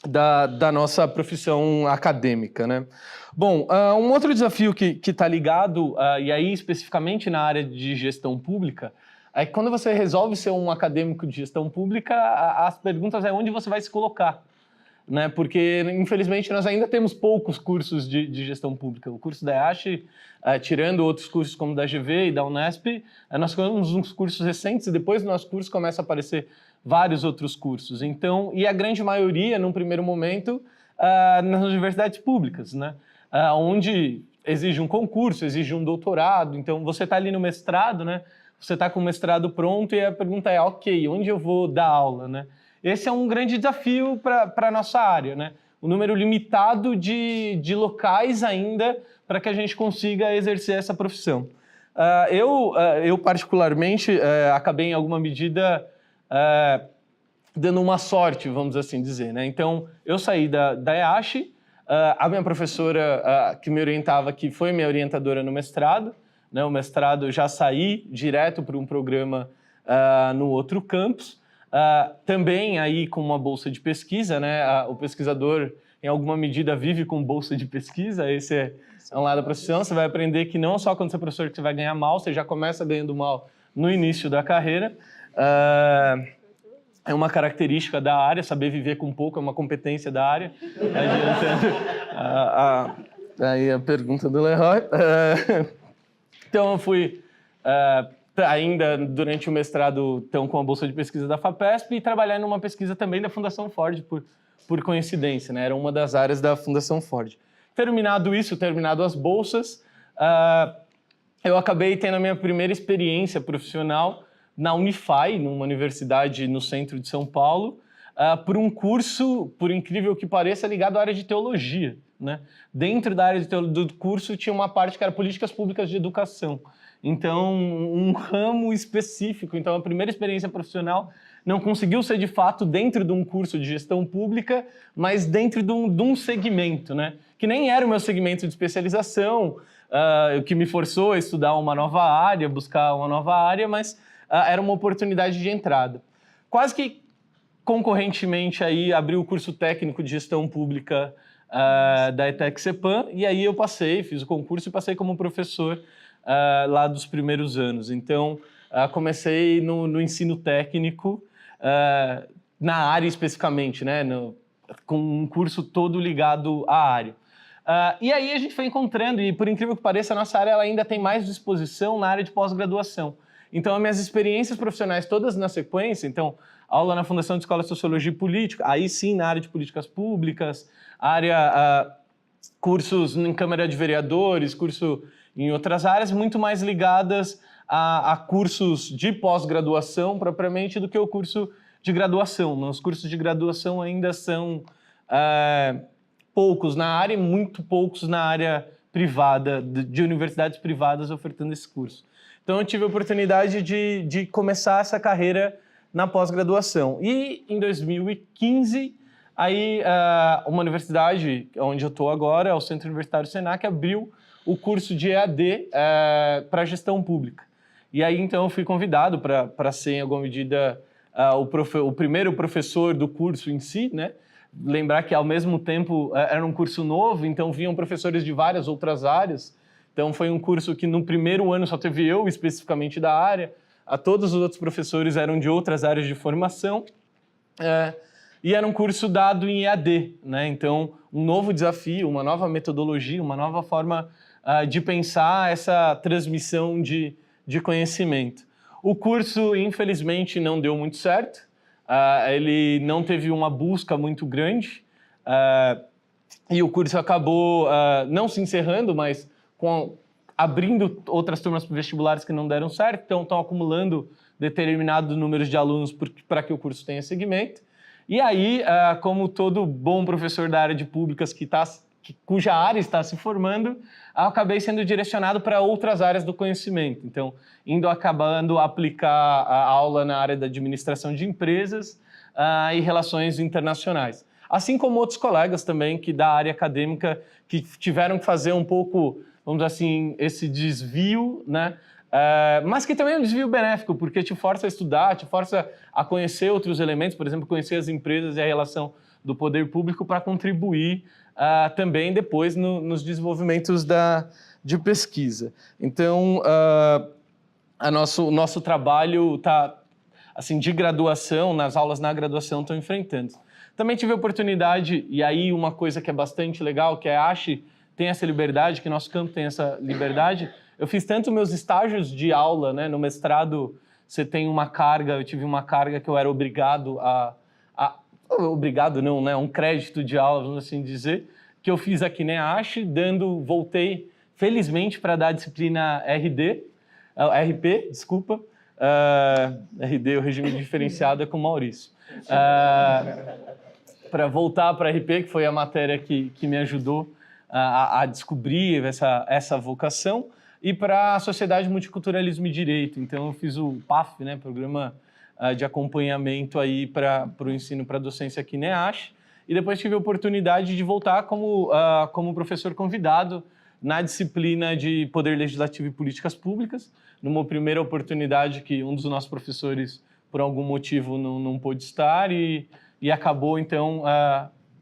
da nossa profissão acadêmica, né? Bom, um outro desafio que está ligado, e aí especificamente na área de gestão pública, é que quando você resolve ser um acadêmico de gestão pública, as perguntas é onde você vai se colocar, né? Porque, infelizmente, nós ainda temos poucos cursos de gestão pública. O curso da EASH, tirando outros cursos como da GV e da Unesp, nós temos uns cursos recentes e depois do nosso curso começa a aparecer vários outros cursos. Então, e a grande maioria, num primeiro momento, nas universidades públicas, né? Onde exige um concurso, exige um doutorado. Então, você está ali no mestrado, né? Você está com o mestrado pronto e a pergunta é, ok, onde eu vou dar aula, né? Esse é um grande desafio para a nossa área, né? Um número limitado de locais ainda para que a gente consiga exercer essa profissão. Eu particularmente, acabei em alguma medida dando uma sorte, vamos assim dizer, né? Então, eu saí da EASH, a minha professora que me orientava aqui foi minha orientadora no mestrado, né? O mestrado eu já saí direto para um programa no outro campus, também aí com uma bolsa de pesquisa, né? O pesquisador, em alguma medida, vive com bolsa de pesquisa, esse é um lado da profissão. Você vai aprender que não só quando você é professor que você vai ganhar mal, você já começa ganhando mal no início da carreira. É uma característica da área, saber viver com pouco é uma competência da área. Aí a pergunta do Leroy. Então, eu fui, ainda durante o mestrado, com a bolsa de pesquisa da FAPESP e trabalhar numa pesquisa também da Fundação Ford, por coincidência, né? Era uma das áreas da Fundação Ford. Terminado as bolsas, eu acabei tendo a minha primeira experiência profissional na Unify, numa universidade no centro de São Paulo, por um curso, por incrível que pareça, ligado à área de teologia, né? Dentro da área do curso tinha uma parte que era políticas públicas de educação. Então, um ramo específico. Então, a primeira experiência profissional não conseguiu ser, de fato, dentro de um curso de gestão pública, mas dentro de um segmento, né? Que nem era o meu segmento de especialização, o que me forçou a estudar uma nova área, buscar uma nova área, mas era uma oportunidade de entrada. Quase que concorrentemente, aí, abri o curso técnico de gestão pública da ETEC-CEPAM, e aí eu fiz o concurso e passei como professor lá dos primeiros anos. Então, comecei no ensino técnico, na área especificamente, né? Com um curso todo ligado à área. E aí a gente foi encontrando, e por incrível que pareça, a nossa área ela ainda tem mais disposição na área de pós-graduação. Então, as minhas experiências profissionais todas na sequência, então, aula na Fundação de Escola de Sociologia e Política, aí sim na área de políticas públicas, cursos em Câmara de Vereadores, curso em outras áreas, muito mais ligadas a cursos de pós-graduação propriamente do que o curso de graduação. Os cursos de graduação ainda são poucos na área e muito poucos na área privada, de universidades privadas ofertando esse curso. Então, eu tive a oportunidade de começar essa carreira na pós-graduação. E, em 2015, Aí, uma universidade, onde eu estou agora, o Centro Universitário Senac, abriu o curso de EAD para gestão pública. E aí, então, eu fui convidado para ser, em alguma medida, o primeiro professor do curso em si, né? Lembrar que, ao mesmo tempo, era um curso novo, então vinham professores de várias outras áreas. Então, foi um curso que, no primeiro ano, só teve eu, especificamente da área. Todos os outros professores eram de outras áreas de formação. E era um curso dado em EAD, né? Então, um novo desafio, uma nova metodologia, uma nova forma de pensar essa transmissão de conhecimento. O curso, infelizmente, não deu muito certo. Ele não teve uma busca muito grande. E o curso acabou não se encerrando, mas abrindo outras turmas vestibulares que não deram certo. Então, estão acumulando determinado número de alunos para que o curso tenha segmento. E aí, como todo bom professor da área de públicas cuja área está se formando, eu acabei sendo direcionado para outras áreas do conhecimento. Então, acabando a aplicar a aula na área da administração de empresas e relações internacionais. Assim como outros colegas também que da área acadêmica que tiveram que fazer um pouco, vamos dizer assim, esse desvio, né? Mas que também é um desvio benéfico, porque te força a estudar, te força a conhecer outros elementos, por exemplo, conhecer as empresas e a relação do poder público para contribuir também depois nos desenvolvimentos de pesquisa. Então, o nosso trabalho assim, de graduação, nas aulas na graduação estão enfrentando. Também tive a oportunidade, e aí uma coisa que é bastante legal, que a ASHE tem essa liberdade, que nosso campo tem essa liberdade. Eu fiz tanto meus estágios de aula, né? No mestrado, você tem uma carga, eu tive uma carga que eu era obrigado obrigado não, né? Um crédito de aula, vamos assim dizer, que eu fiz aqui na ASHE, voltei, felizmente, para dar a disciplina RP, desculpa. RD, o regime diferenciado, é com o Maurício. Para voltar para RP, que foi a matéria que me ajudou a descobrir essa vocação, e para a Sociedade Multiculturalismo e Direito. Então, eu fiz o PAF, né, Programa de Acompanhamento aí para o ensino para docência aqui na ASHE, e depois tive a oportunidade de voltar como professor convidado na disciplina de Poder Legislativo e Políticas Públicas, numa primeira oportunidade que um dos nossos professores, por algum motivo, não pôde estar e acabou, então,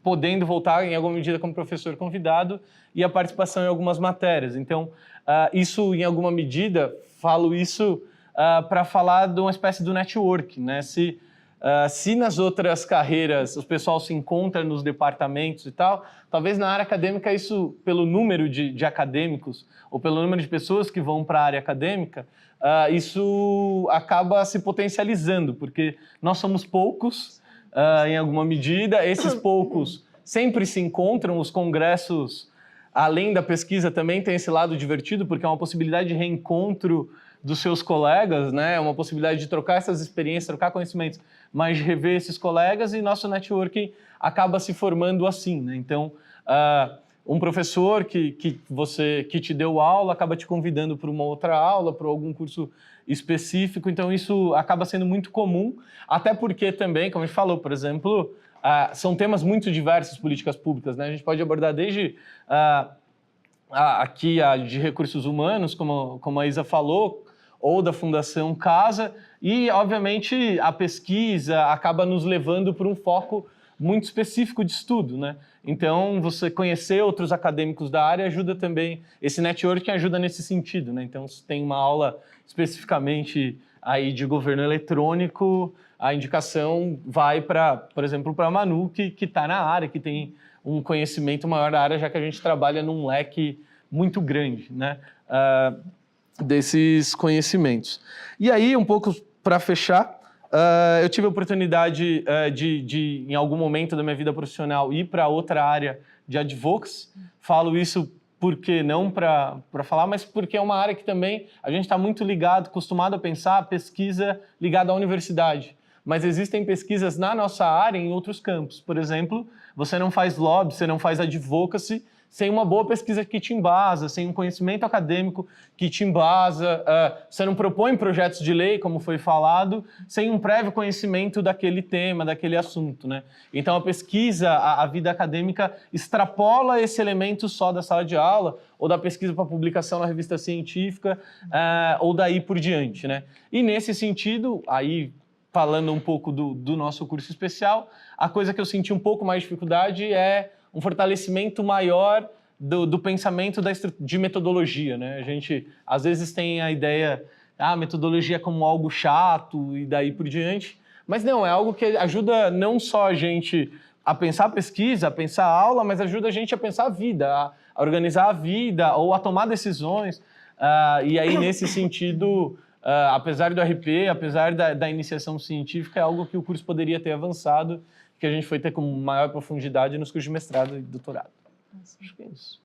podendo voltar, em alguma medida, como professor convidado e a participação em algumas matérias. Então, isso, em alguma medida, falo isso para falar de uma espécie do network, né? Se nas outras carreiras o pessoal se encontra nos departamentos e tal, talvez na área acadêmica isso, pelo número de acadêmicos ou pelo número de pessoas que vão para a área acadêmica, isso acaba se potencializando, porque nós somos poucos, em alguma medida, esses poucos sempre se encontram, os congressos, além da pesquisa, também tem esse lado divertido, porque é uma possibilidade de reencontro dos seus colegas, né? É uma possibilidade de trocar essas experiências, trocar conhecimentos, mas de rever esses colegas, e nosso networking acaba se formando assim, né? Então, um professor que te deu aula acaba te convidando para uma outra aula, para algum curso específico, então isso acaba sendo muito comum, até porque também, como a gente falou, por exemplo, são temas muito diversos, políticas públicas, né? A gente pode abordar desde aqui de recursos humanos, como a Isa falou, ou da Fundação Casa, e, obviamente, a pesquisa acaba nos levando para um foco muito específico de estudo, né? Então, você conhecer outros acadêmicos da área ajuda também, esse networking ajuda nesse sentido, né? Então, se tem uma aula especificamente aí de governo eletrônico, a indicação vai para, por exemplo, para a Manu, que está na área, que tem um conhecimento maior da área, já que a gente trabalha num leque muito grande, né? Desses conhecimentos. E aí, um pouco para fechar, eu tive a oportunidade de, em algum momento da minha vida profissional, ir para outra área de advocacy. Falo isso porque não para falar, mas porque é uma área que também a gente está muito ligado, acostumado a pensar a pesquisa ligada à universidade. Mas existem pesquisas na nossa área em outros campos. Por exemplo, você não faz lobby, você não faz advocacy sem uma boa pesquisa que te embasa, sem um conhecimento acadêmico que te embasa, você não propõe projetos de lei, como foi falado, sem um prévio conhecimento daquele tema, daquele assunto, né? Então a pesquisa, a vida acadêmica extrapola esse elemento só da sala de aula, ou da pesquisa para publicação na revista científica, ou daí por diante, né? E nesse sentido, aí falando um pouco do nosso curso especial, a coisa que eu senti um pouco mais de dificuldade é um fortalecimento maior do pensamento de metodologia, né? A gente, às vezes, tem a ideia, metodologia como algo chato e daí por diante, mas não, é algo que ajuda não só a gente a pensar a pesquisa, a pensar a aula, mas ajuda a gente a pensar a vida, a organizar a vida ou a tomar decisões. E aí, nesse sentido, apesar do RP, apesar da iniciação científica, é algo que o curso poderia ter avançado, que a gente foi ter com maior profundidade nos cursos de mestrado e doutorado. Acho que é isso.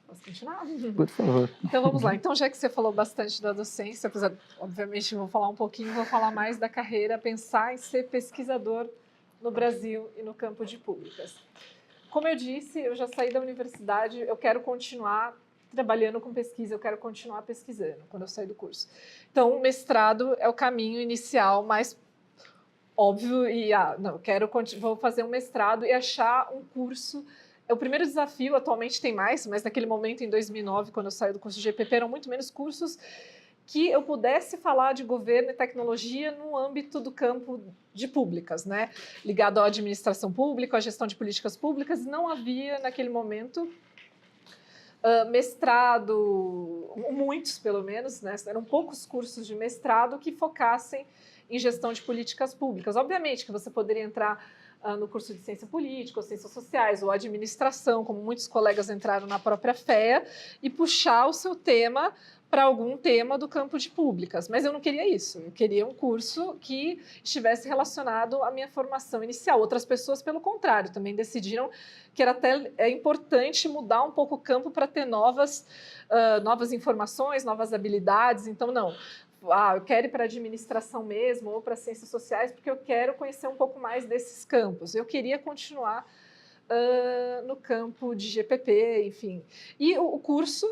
Posso continuar? Por favor. Então vamos lá. Então, já que você falou bastante da docência, apesar, obviamente, eu vou falar um pouquinho, vou falar mais da carreira, pensar em ser pesquisador no Brasil e no campo de públicas. Como eu disse, eu já saí da universidade, eu quero continuar trabalhando com pesquisa, eu quero continuar pesquisando quando eu sair do curso. Então, o mestrado é o caminho inicial mais óbvio e vou fazer um mestrado e achar um curso. É o primeiro desafio, atualmente tem mais, mas naquele momento, em 2009, quando eu saí do curso de GPP, eram muito menos cursos que eu pudesse falar de governo e tecnologia no âmbito do campo de públicas, né? Ligado à administração pública, à gestão de políticas públicas. Não havia, naquele momento, mestrado, muitos pelo menos, né? Eram poucos cursos de mestrado que focassem em gestão de políticas públicas. Obviamente que você poderia entrar no curso de ciência política, ou ciências sociais, ou administração, como muitos colegas entraram na própria FEA, e puxar o seu tema para algum tema do campo de públicas. Mas eu não queria isso, eu queria um curso que estivesse relacionado à minha formação inicial. Outras pessoas, pelo contrário, também decidiram que era até importante mudar um pouco o campo para ter novas informações, novas habilidades. Então, não, eu quero ir para a administração mesmo, ou para ciências sociais, porque eu quero conhecer um pouco mais desses campos. Eu queria continuar no campo de GPP, enfim. E o curso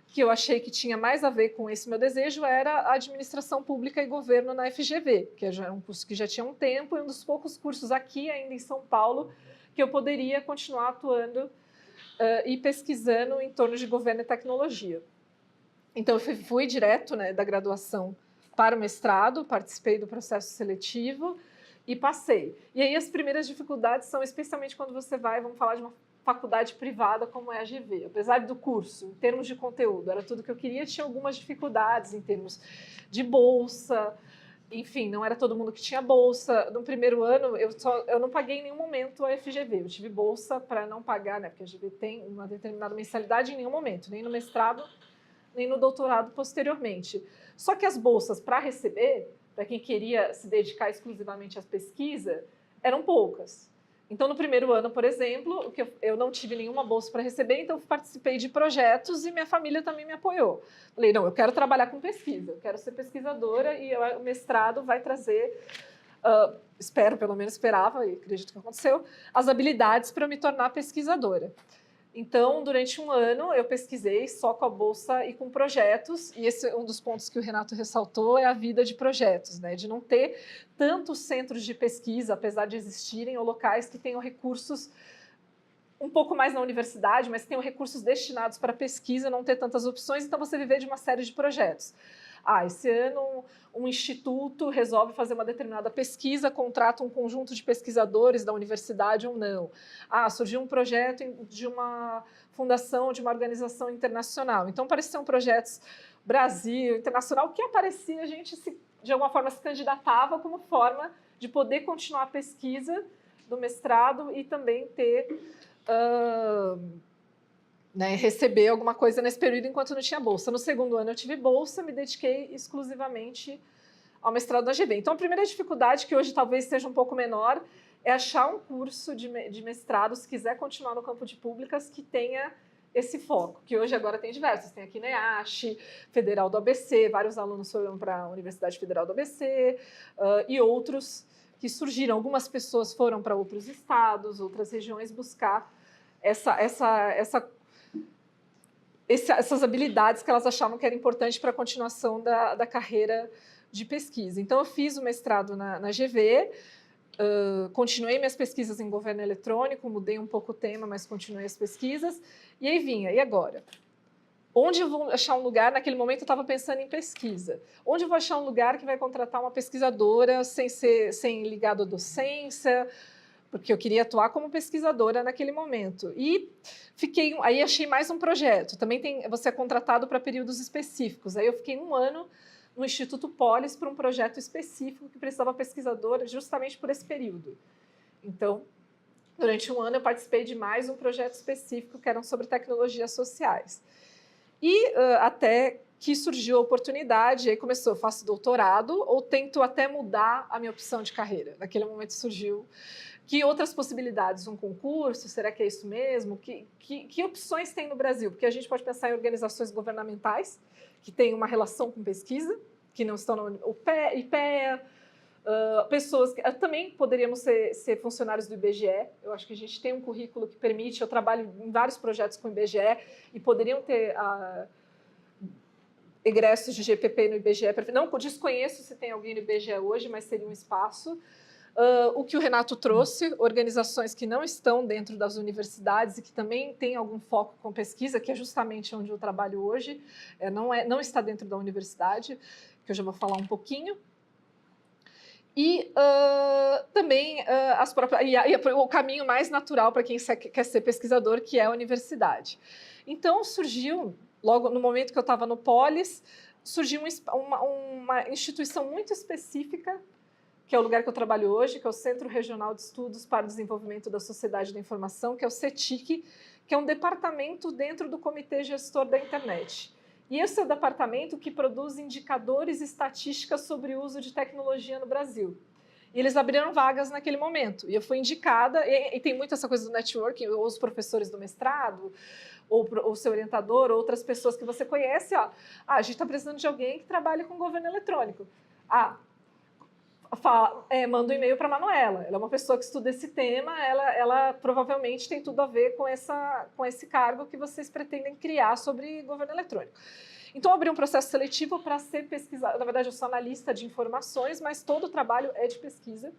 que eu achei que tinha mais a ver com esse meu desejo era a administração pública e governo na FGV, que é um curso que já tinha um tempo e um dos poucos cursos aqui ainda em São Paulo que eu poderia continuar atuando e pesquisando em torno de governo e tecnologia. Então, eu fui direto, né, da graduação para o mestrado, participei do processo seletivo e passei. E aí as primeiras dificuldades são especialmente quando você vamos falar de uma faculdade privada como é a GV. Apesar do curso, em termos de conteúdo, era tudo que eu queria, tinha algumas dificuldades em termos de bolsa, enfim, não era todo mundo que tinha bolsa. No primeiro ano, eu não paguei em nenhum momento a FGV, eu tive bolsa para não pagar, né, porque a GV tem uma determinada mensalidade em nenhum momento, nem no mestrado, nem no doutorado posteriormente. Só que as bolsas para receber, para quem queria se dedicar exclusivamente à pesquisa, eram poucas. Então, no primeiro ano, por exemplo, eu não tive nenhuma bolsa para receber, então participei de projetos e minha família também me apoiou. Falei, não, eu quero trabalhar com pesquisa, eu quero ser pesquisadora e o mestrado vai trazer, espero, pelo menos esperava, e acredito que aconteceu, as habilidades para eu me tornar pesquisadora. Então, durante um ano, eu pesquisei só com a bolsa e com projetos, e esse é um dos pontos que o Renato ressaltou, é a vida de projetos, né? De não ter tantos centros de pesquisa, apesar de existirem, ou locais que tenham recursos um pouco mais na universidade, mas que tenham recursos destinados para pesquisa, não ter tantas opções, então você viver de uma série de projetos. Esse ano um instituto resolve fazer uma determinada pesquisa, contrata um conjunto de pesquisadores da universidade ou não. Surgiu um projeto de uma fundação, de uma organização internacional. Então, apareciam projetos Brasil, internacional, que aparecia, a gente de alguma forma se candidatava como forma de poder continuar a pesquisa do mestrado e também ter... receber alguma coisa nesse período enquanto não tinha bolsa. No segundo ano eu tive bolsa, me dediquei exclusivamente ao mestrado da GV. Então a primeira dificuldade, que hoje talvez seja um pouco menor, é achar um curso de mestrado, se quiser continuar no campo de públicas, que tenha esse foco, que hoje agora tem diversos. Tem aqui na EASH, Federal do ABC, vários alunos foram para a Universidade Federal do ABC e outros que surgiram. Algumas pessoas foram para outros estados, outras regiões buscar essas habilidades que elas achavam que era importante para a continuação da carreira de pesquisa. Então, eu fiz o mestrado na GV, continuei minhas pesquisas em governo eletrônico, mudei um pouco o tema, mas continuei as pesquisas, e aí vinha, e agora? Onde eu vou achar um lugar? Naquele momento eu estava pensando em pesquisa. Onde eu vou achar um lugar que vai contratar uma pesquisadora sem ligado à docência, porque eu queria atuar como pesquisadora naquele momento. E aí achei mais um projeto. Também você é contratado para períodos específicos. Aí eu fiquei 1 ano no Instituto Polis para um projeto específico que precisava pesquisadora justamente por esse período. Então, durante 1 ano eu participei de mais um projeto específico que eram sobre tecnologias sociais. E até que surgiu a oportunidade, aí começou, eu faço doutorado ou tento até mudar a minha opção de carreira. Naquele momento surgiu que outras possibilidades, um concurso, será que é isso mesmo? Que opções tem no Brasil? Porque a gente pode pensar em organizações governamentais que têm uma relação com pesquisa, que não estão no IPEA, pessoas que também poderíamos ser funcionários do IBGE. Eu acho que a gente tem um currículo que permite, eu trabalho em vários projetos com o IBGE e poderiam ter egressos de GPP no IBGE. Não desconheço se tem alguém no IBGE hoje, mas seria um espaço. O que o Renato trouxe, organizações que não estão dentro das universidades e que também têm algum foco com pesquisa, que é justamente onde eu trabalho hoje, não está dentro da universidade, que eu já vou falar um pouquinho. E também o caminho mais natural para quem quer ser pesquisador, que é a universidade. Então, surgiu, logo no momento que eu estava no Polis, surgiu uma instituição muito específica, que é o lugar que eu trabalho hoje, que é o Centro Regional de Estudos para o Desenvolvimento da Sociedade da Informação, que é o CETIC, que é um departamento dentro do Comitê Gestor da Internet. E esse é o departamento que produz indicadores e estatísticas sobre o uso de tecnologia no Brasil. E eles abriram vagas naquele momento. E eu fui indicada, e tem muito essa coisa do networking, ou os professores do mestrado, ou o seu orientador, ou outras pessoas que você conhece. A gente está precisando de alguém que trabalhe com governo eletrônico. Manda um e-mail para a Manuela. Ela é uma pessoa que estuda esse tema, ela provavelmente tem tudo a ver com esse cargo que vocês pretendem criar sobre governo eletrônico. Então, eu abri um processo seletivo para ser pesquisadora. Na verdade, eu sou analista de informações, mas todo o trabalho é de pesquisa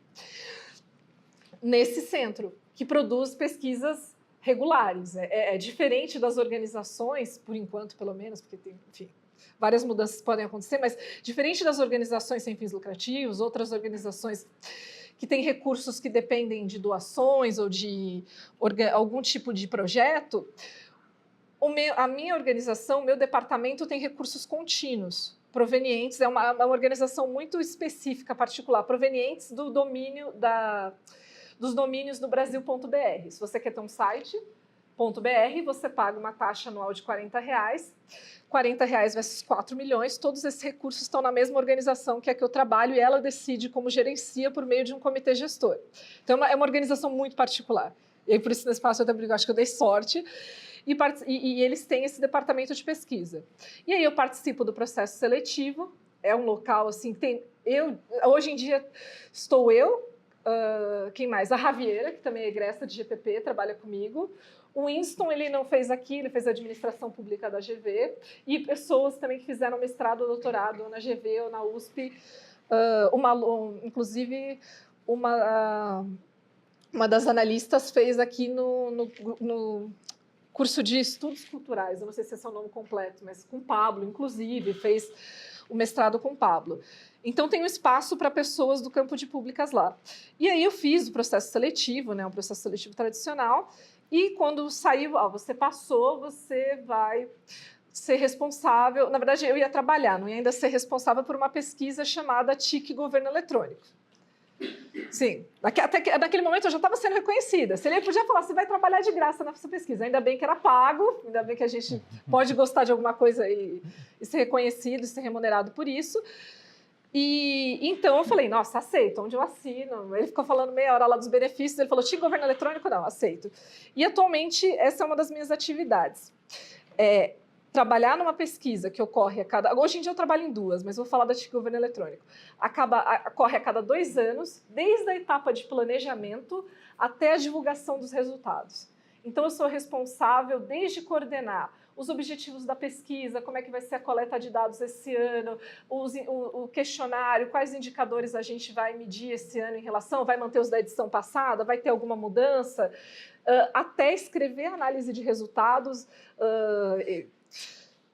nesse centro, que produz pesquisas regulares. É diferente das organizações, por enquanto, pelo menos, porque tem, enfim, várias mudanças podem acontecer, mas diferente das organizações sem fins lucrativos, outras organizações que têm recursos que dependem de doações ou de algum tipo de projeto, a minha organização, o meu departamento tem recursos contínuos, provenientes, é uma organização muito específica, particular, provenientes do domínio dos domínios do Brasil.br. Se você quer ter um site, .br, você paga uma taxa anual de R$40, R$40 versus 4 milhões, todos esses recursos estão na mesma organização que é que eu trabalho e ela decide como gerencia por meio de um comitê gestor. Então, é uma organização muito particular. E aí, por isso, nesse espaço, eu acho que eu dei sorte. E eles têm esse departamento de pesquisa. E aí, eu participo do processo seletivo. É um local, assim, hoje em dia, estou eu, quem mais? A Javiera, que também é egressa de GPP, trabalha comigo. O Winston, ele não fez aqui, ele fez administração pública da GV, e pessoas também que fizeram mestrado ou doutorado ou na GV ou na USP, inclusive uma das analistas fez aqui no curso de estudos culturais, eu não sei se esse é o nome completo, mas com Pablo, inclusive, fez o mestrado com Pablo. Então, tem um espaço para pessoas do campo de públicas lá. E aí eu fiz o processo seletivo, né, um processo seletivo tradicional, e quando saiu, você passou, você vai ser responsável. Na verdade, eu ia trabalhar, não ia ainda ser responsável por uma pesquisa chamada TIC Governo Eletrônico. Sim, até naquele momento eu já estava sendo reconhecida. Se ele podia falar, você vai trabalhar de graça nessa pesquisa. Ainda bem que era pago, ainda bem que a gente pode gostar de alguma coisa e ser reconhecido, e ser remunerado por isso. E então eu falei, nossa, aceito, onde eu assino? Ele ficou falando meia hora lá dos benefícios, ele falou, tinha governo eletrônico? Não, aceito. E atualmente essa é uma das minhas atividades. Trabalhar numa pesquisa que ocorre hoje em dia eu trabalho em 2, mas vou falar da TIC Governo Eletrônico. Ocorre a cada 2 anos, desde a etapa de planejamento até a divulgação dos resultados. Então, eu sou responsável desde coordenar os objetivos da pesquisa, como é que vai ser a coleta de dados esse ano, o questionário, quais indicadores a gente vai medir esse ano em relação, vai manter os da edição passada, vai ter alguma mudança, até escrever análise de resultados,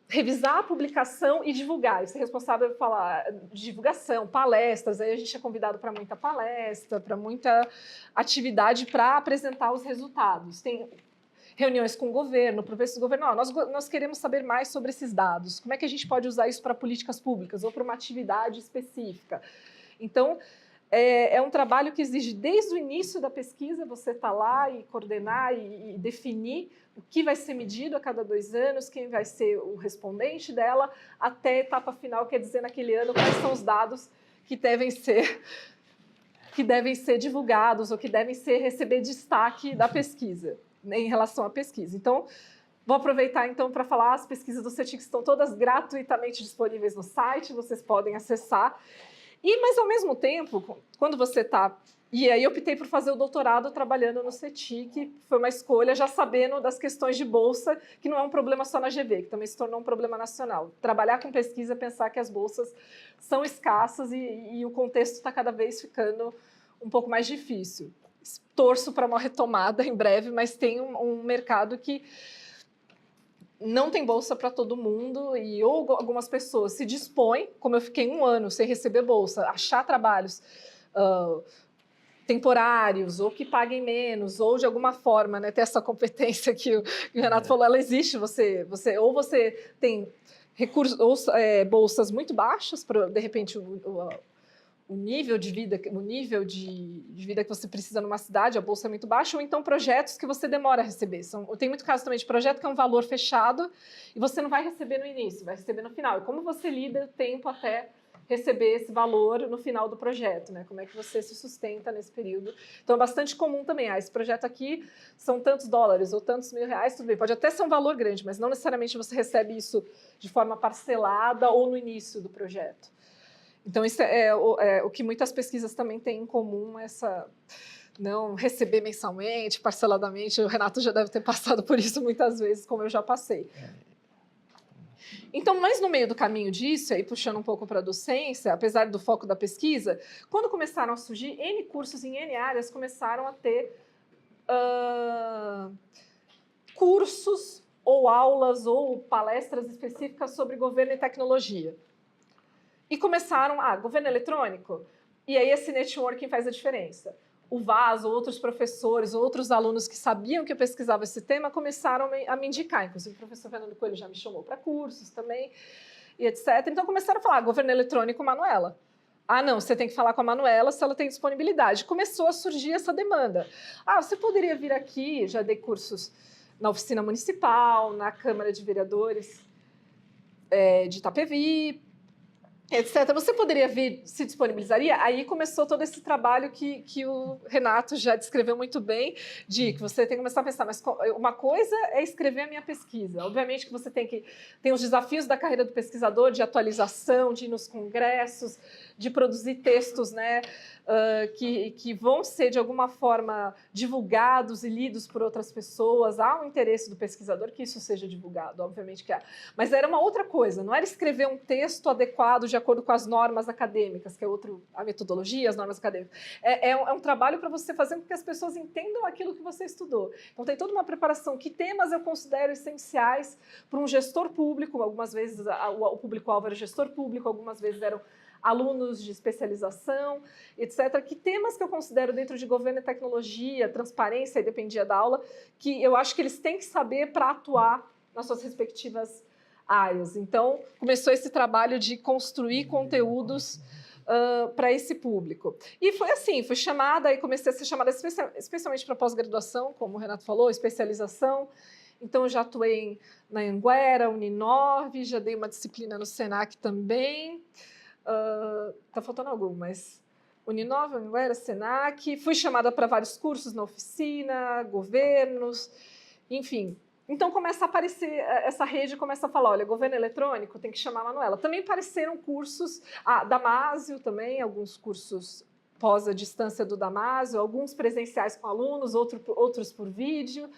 revisar a publicação e divulgar. Eu sou responsável por falar de divulgação, palestras, aí a gente é convidado para muita palestra, para muita atividade para apresentar os resultados. Tem reuniões com o governo, professores do governo, nós queremos saber mais sobre esses dados, como é que a gente pode usar isso para políticas públicas ou para uma atividade específica. Então, é um trabalho que exige desde o início da pesquisa, você estar lá e coordenar e definir o que vai ser medido a cada 2 anos, quem vai ser o respondente dela, até a etapa final, quer dizer, naquele ano, quais são os dados que devem ser divulgados ou que devem receber destaque da pesquisa, né, em relação à pesquisa. Então, vou aproveitar então para falar, as pesquisas do CETIC estão todas gratuitamente disponíveis no site, vocês podem acessar. Mas, ao mesmo tempo, quando você está... E aí eu optei por fazer o doutorado trabalhando no CETIC, foi uma escolha já sabendo das questões de bolsa, que não é um problema só na GV, que também se tornou um problema nacional. Trabalhar com pesquisa, pensar que as bolsas são escassas e o contexto está cada vez ficando um pouco mais difícil. Torço para uma retomada em breve, mas tem um mercado que não tem bolsa para todo mundo e ou algumas pessoas se dispõem, como eu fiquei 1 ano sem receber bolsa, achar trabalhos temporários ou que paguem menos ou de alguma forma, né, ter essa competência que o Renato falou, ela existe, você tem recursos ou bolsas muito baixas para de repente o nível de vida que você precisa numa cidade, a bolsa é muito baixa, ou então projetos que você demora a receber. Tem muito caso também de projeto que é um valor fechado e você não vai receber no início, vai receber no final. E como você lida o tempo até receber esse valor no final do projeto, né? Como é que você se sustenta nesse período? Então é bastante comum também, esse projeto aqui são tantos dólares ou tantos mil reais, tudo bem, pode até ser um valor grande, mas não necessariamente você recebe isso de forma parcelada ou no início do projeto. Então, isso é o que muitas pesquisas também têm em comum, não receber mensalmente, parceladamente. O Renato já deve ter passado por isso muitas vezes, como eu já passei. Então, mas no meio do caminho disso, aí puxando um pouco para a docência, apesar do foco da pesquisa, quando começaram a surgir N cursos em N áreas, começaram a ter cursos ou aulas ou palestras específicas sobre governo e tecnologia. E começaram, governo eletrônico? E aí esse networking faz a diferença. O Vaz, outros professores, outros alunos que sabiam que eu pesquisava esse tema, começaram a me indicar. Inclusive o professor Fernando Coelho já me chamou para cursos também, e etc. Então começaram a falar, governo eletrônico, Manuela. Não, você tem que falar com a Manuela se ela tem disponibilidade. Começou a surgir essa demanda. Você poderia vir aqui, já dei cursos na oficina municipal, na Câmara de Vereadores de Itapevi, etc. Você poderia vir, se disponibilizaria? Aí começou todo esse trabalho que o Renato já descreveu muito bem, de que você tem que começar a pensar, mas uma coisa é escrever a minha pesquisa. Obviamente que você tem os desafios da carreira do pesquisador, de atualização, de ir nos congressos, de produzir textos, né, que vão ser, de alguma forma, divulgados e lidos por outras pessoas. Há um interesse do pesquisador que isso seja divulgado, obviamente que há. Mas era uma outra coisa, não era escrever um texto adequado de acordo com as normas acadêmicas, que é a metodologia, as normas acadêmicas. É um trabalho para você fazer com que as pessoas entendam aquilo que você estudou. Então, tem toda uma preparação. Que temas eu considero essenciais para um gestor público? Algumas vezes o público-alvo era gestor público, algumas vezes eram alunos de especialização, etc. Que temas que eu considero dentro de governo e tecnologia, transparência, e dependia da aula, que eu acho que eles têm que saber para atuar nas suas respectivas áreas. Então, começou esse trabalho de construir conteúdos para esse público. E foi assim, fui chamada, e comecei a ser chamada especialmente para pós-graduação, como o Renato falou, especialização. Então, eu já atuei na Anhanguera, Uninove, já dei uma disciplina no Senac também. Tá faltando algum, mas Uninove, Anhanguera, Senac. Fui chamada para vários cursos na oficina, governos, enfim. Então começa a aparecer, essa rede começa a falar, olha, governo eletrônico, tem que chamar a Manuela. Também apareceram cursos, Damásio também, alguns cursos pós a distância do Damásio, alguns presenciais com alunos, outros por vídeo.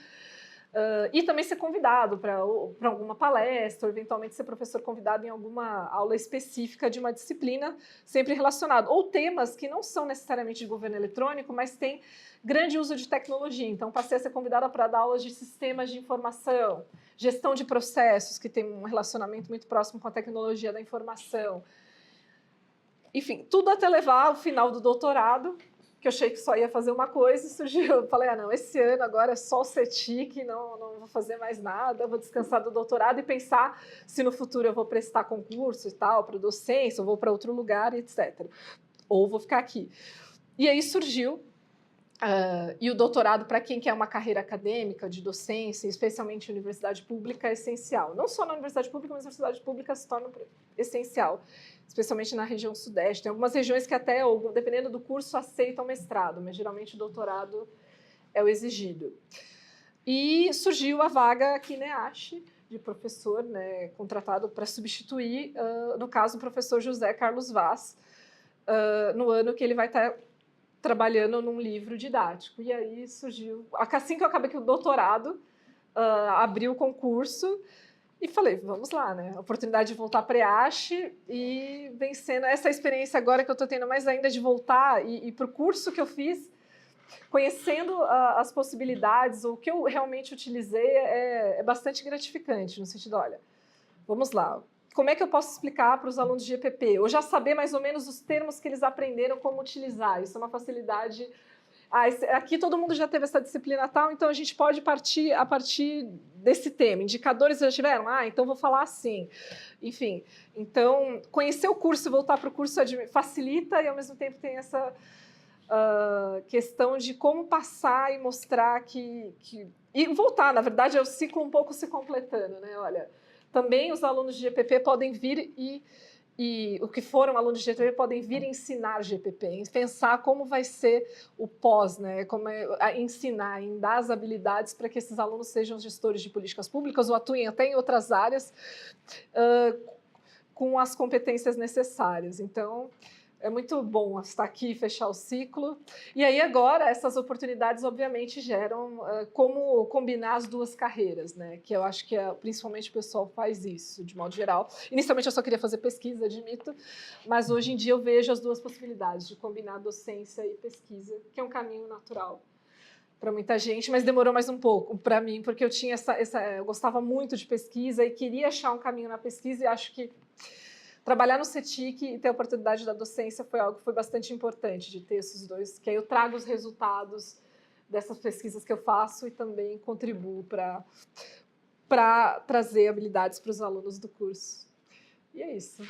E também ser convidado para alguma palestra, ou eventualmente ser professor convidado em alguma aula específica de uma disciplina, sempre relacionado. Ou temas que não são necessariamente de governo eletrônico, mas têm grande uso de tecnologia. Então, passei a ser convidada para dar aulas de sistemas de informação, gestão de processos, que tem um relacionamento muito próximo com a tecnologia da informação. Enfim, tudo até levar ao final do doutorado, que eu achei que só ia fazer uma coisa, e surgiu, eu falei, não, esse ano agora é só o CETIC, não vou fazer mais nada, vou descansar do doutorado e pensar se no futuro eu vou prestar concurso e tal, para docência, ou vou para outro lugar, etc. Ou vou ficar aqui. E aí surgiu, e o doutorado, para quem quer uma carreira acadêmica, de docência, especialmente em universidade pública, é essencial. Não só na universidade pública, mas na universidade pública se torna essencial, especialmente na região sudeste. Tem algumas regiões que até, dependendo do curso, aceitam mestrado, mas geralmente o doutorado é o exigido. E surgiu a vaga aqui na EASH, de professor, né, contratado para substituir, no caso, o professor José Carlos Vaz, no ano que ele vai estar trabalhando num livro didático. E aí surgiu, assim que eu acabei com o doutorado, abri o concurso e falei, vamos lá, né? Oportunidade de voltar para a EASH e vencendo essa experiência agora que eu estou tendo mais ainda de voltar e para o curso que eu fiz, conhecendo as possibilidades, o que eu realmente utilizei é bastante gratificante, no sentido, olha, vamos lá, como é que eu posso explicar para os alunos de EPP? Ou já saber mais ou menos os termos que eles aprenderam, como utilizar. Isso é uma facilidade. Aqui todo mundo já teve essa disciplina tal, então a gente pode partir a partir desse tema. Indicadores já tiveram? Então vou falar assim. Enfim, então conhecer o curso e voltar para o curso facilita e ao mesmo tempo tem essa questão de como passar e mostrar que... E voltar, na verdade, é o ciclo um pouco se completando, né? Olha... Também os alunos de GPP podem vir e o que foram alunos de GPP podem vir ensinar GPP, pensar como vai ser o pós, né? Como ensinar, em dar as habilidades para que esses alunos sejam gestores de políticas públicas ou atuem até em outras áreas com as competências necessárias. Então, é muito bom estar aqui e fechar o ciclo. E aí agora essas oportunidades obviamente geram como combinar as duas carreiras, né? Que eu acho que principalmente o pessoal faz isso, de modo geral. Inicialmente eu só queria fazer pesquisa, admito, mas hoje em dia eu vejo as duas possibilidades de combinar docência e pesquisa, que é um caminho natural para muita gente, mas demorou mais um pouco para mim, porque eu tinha eu gostava muito de pesquisa e queria achar um caminho na pesquisa e acho que trabalhar no CETIC e ter a oportunidade da docência foi algo que foi bastante importante, de ter esses dois, que aí eu trago os resultados dessas pesquisas que eu faço e também contribuo para trazer habilidades para os alunos do curso. E é isso.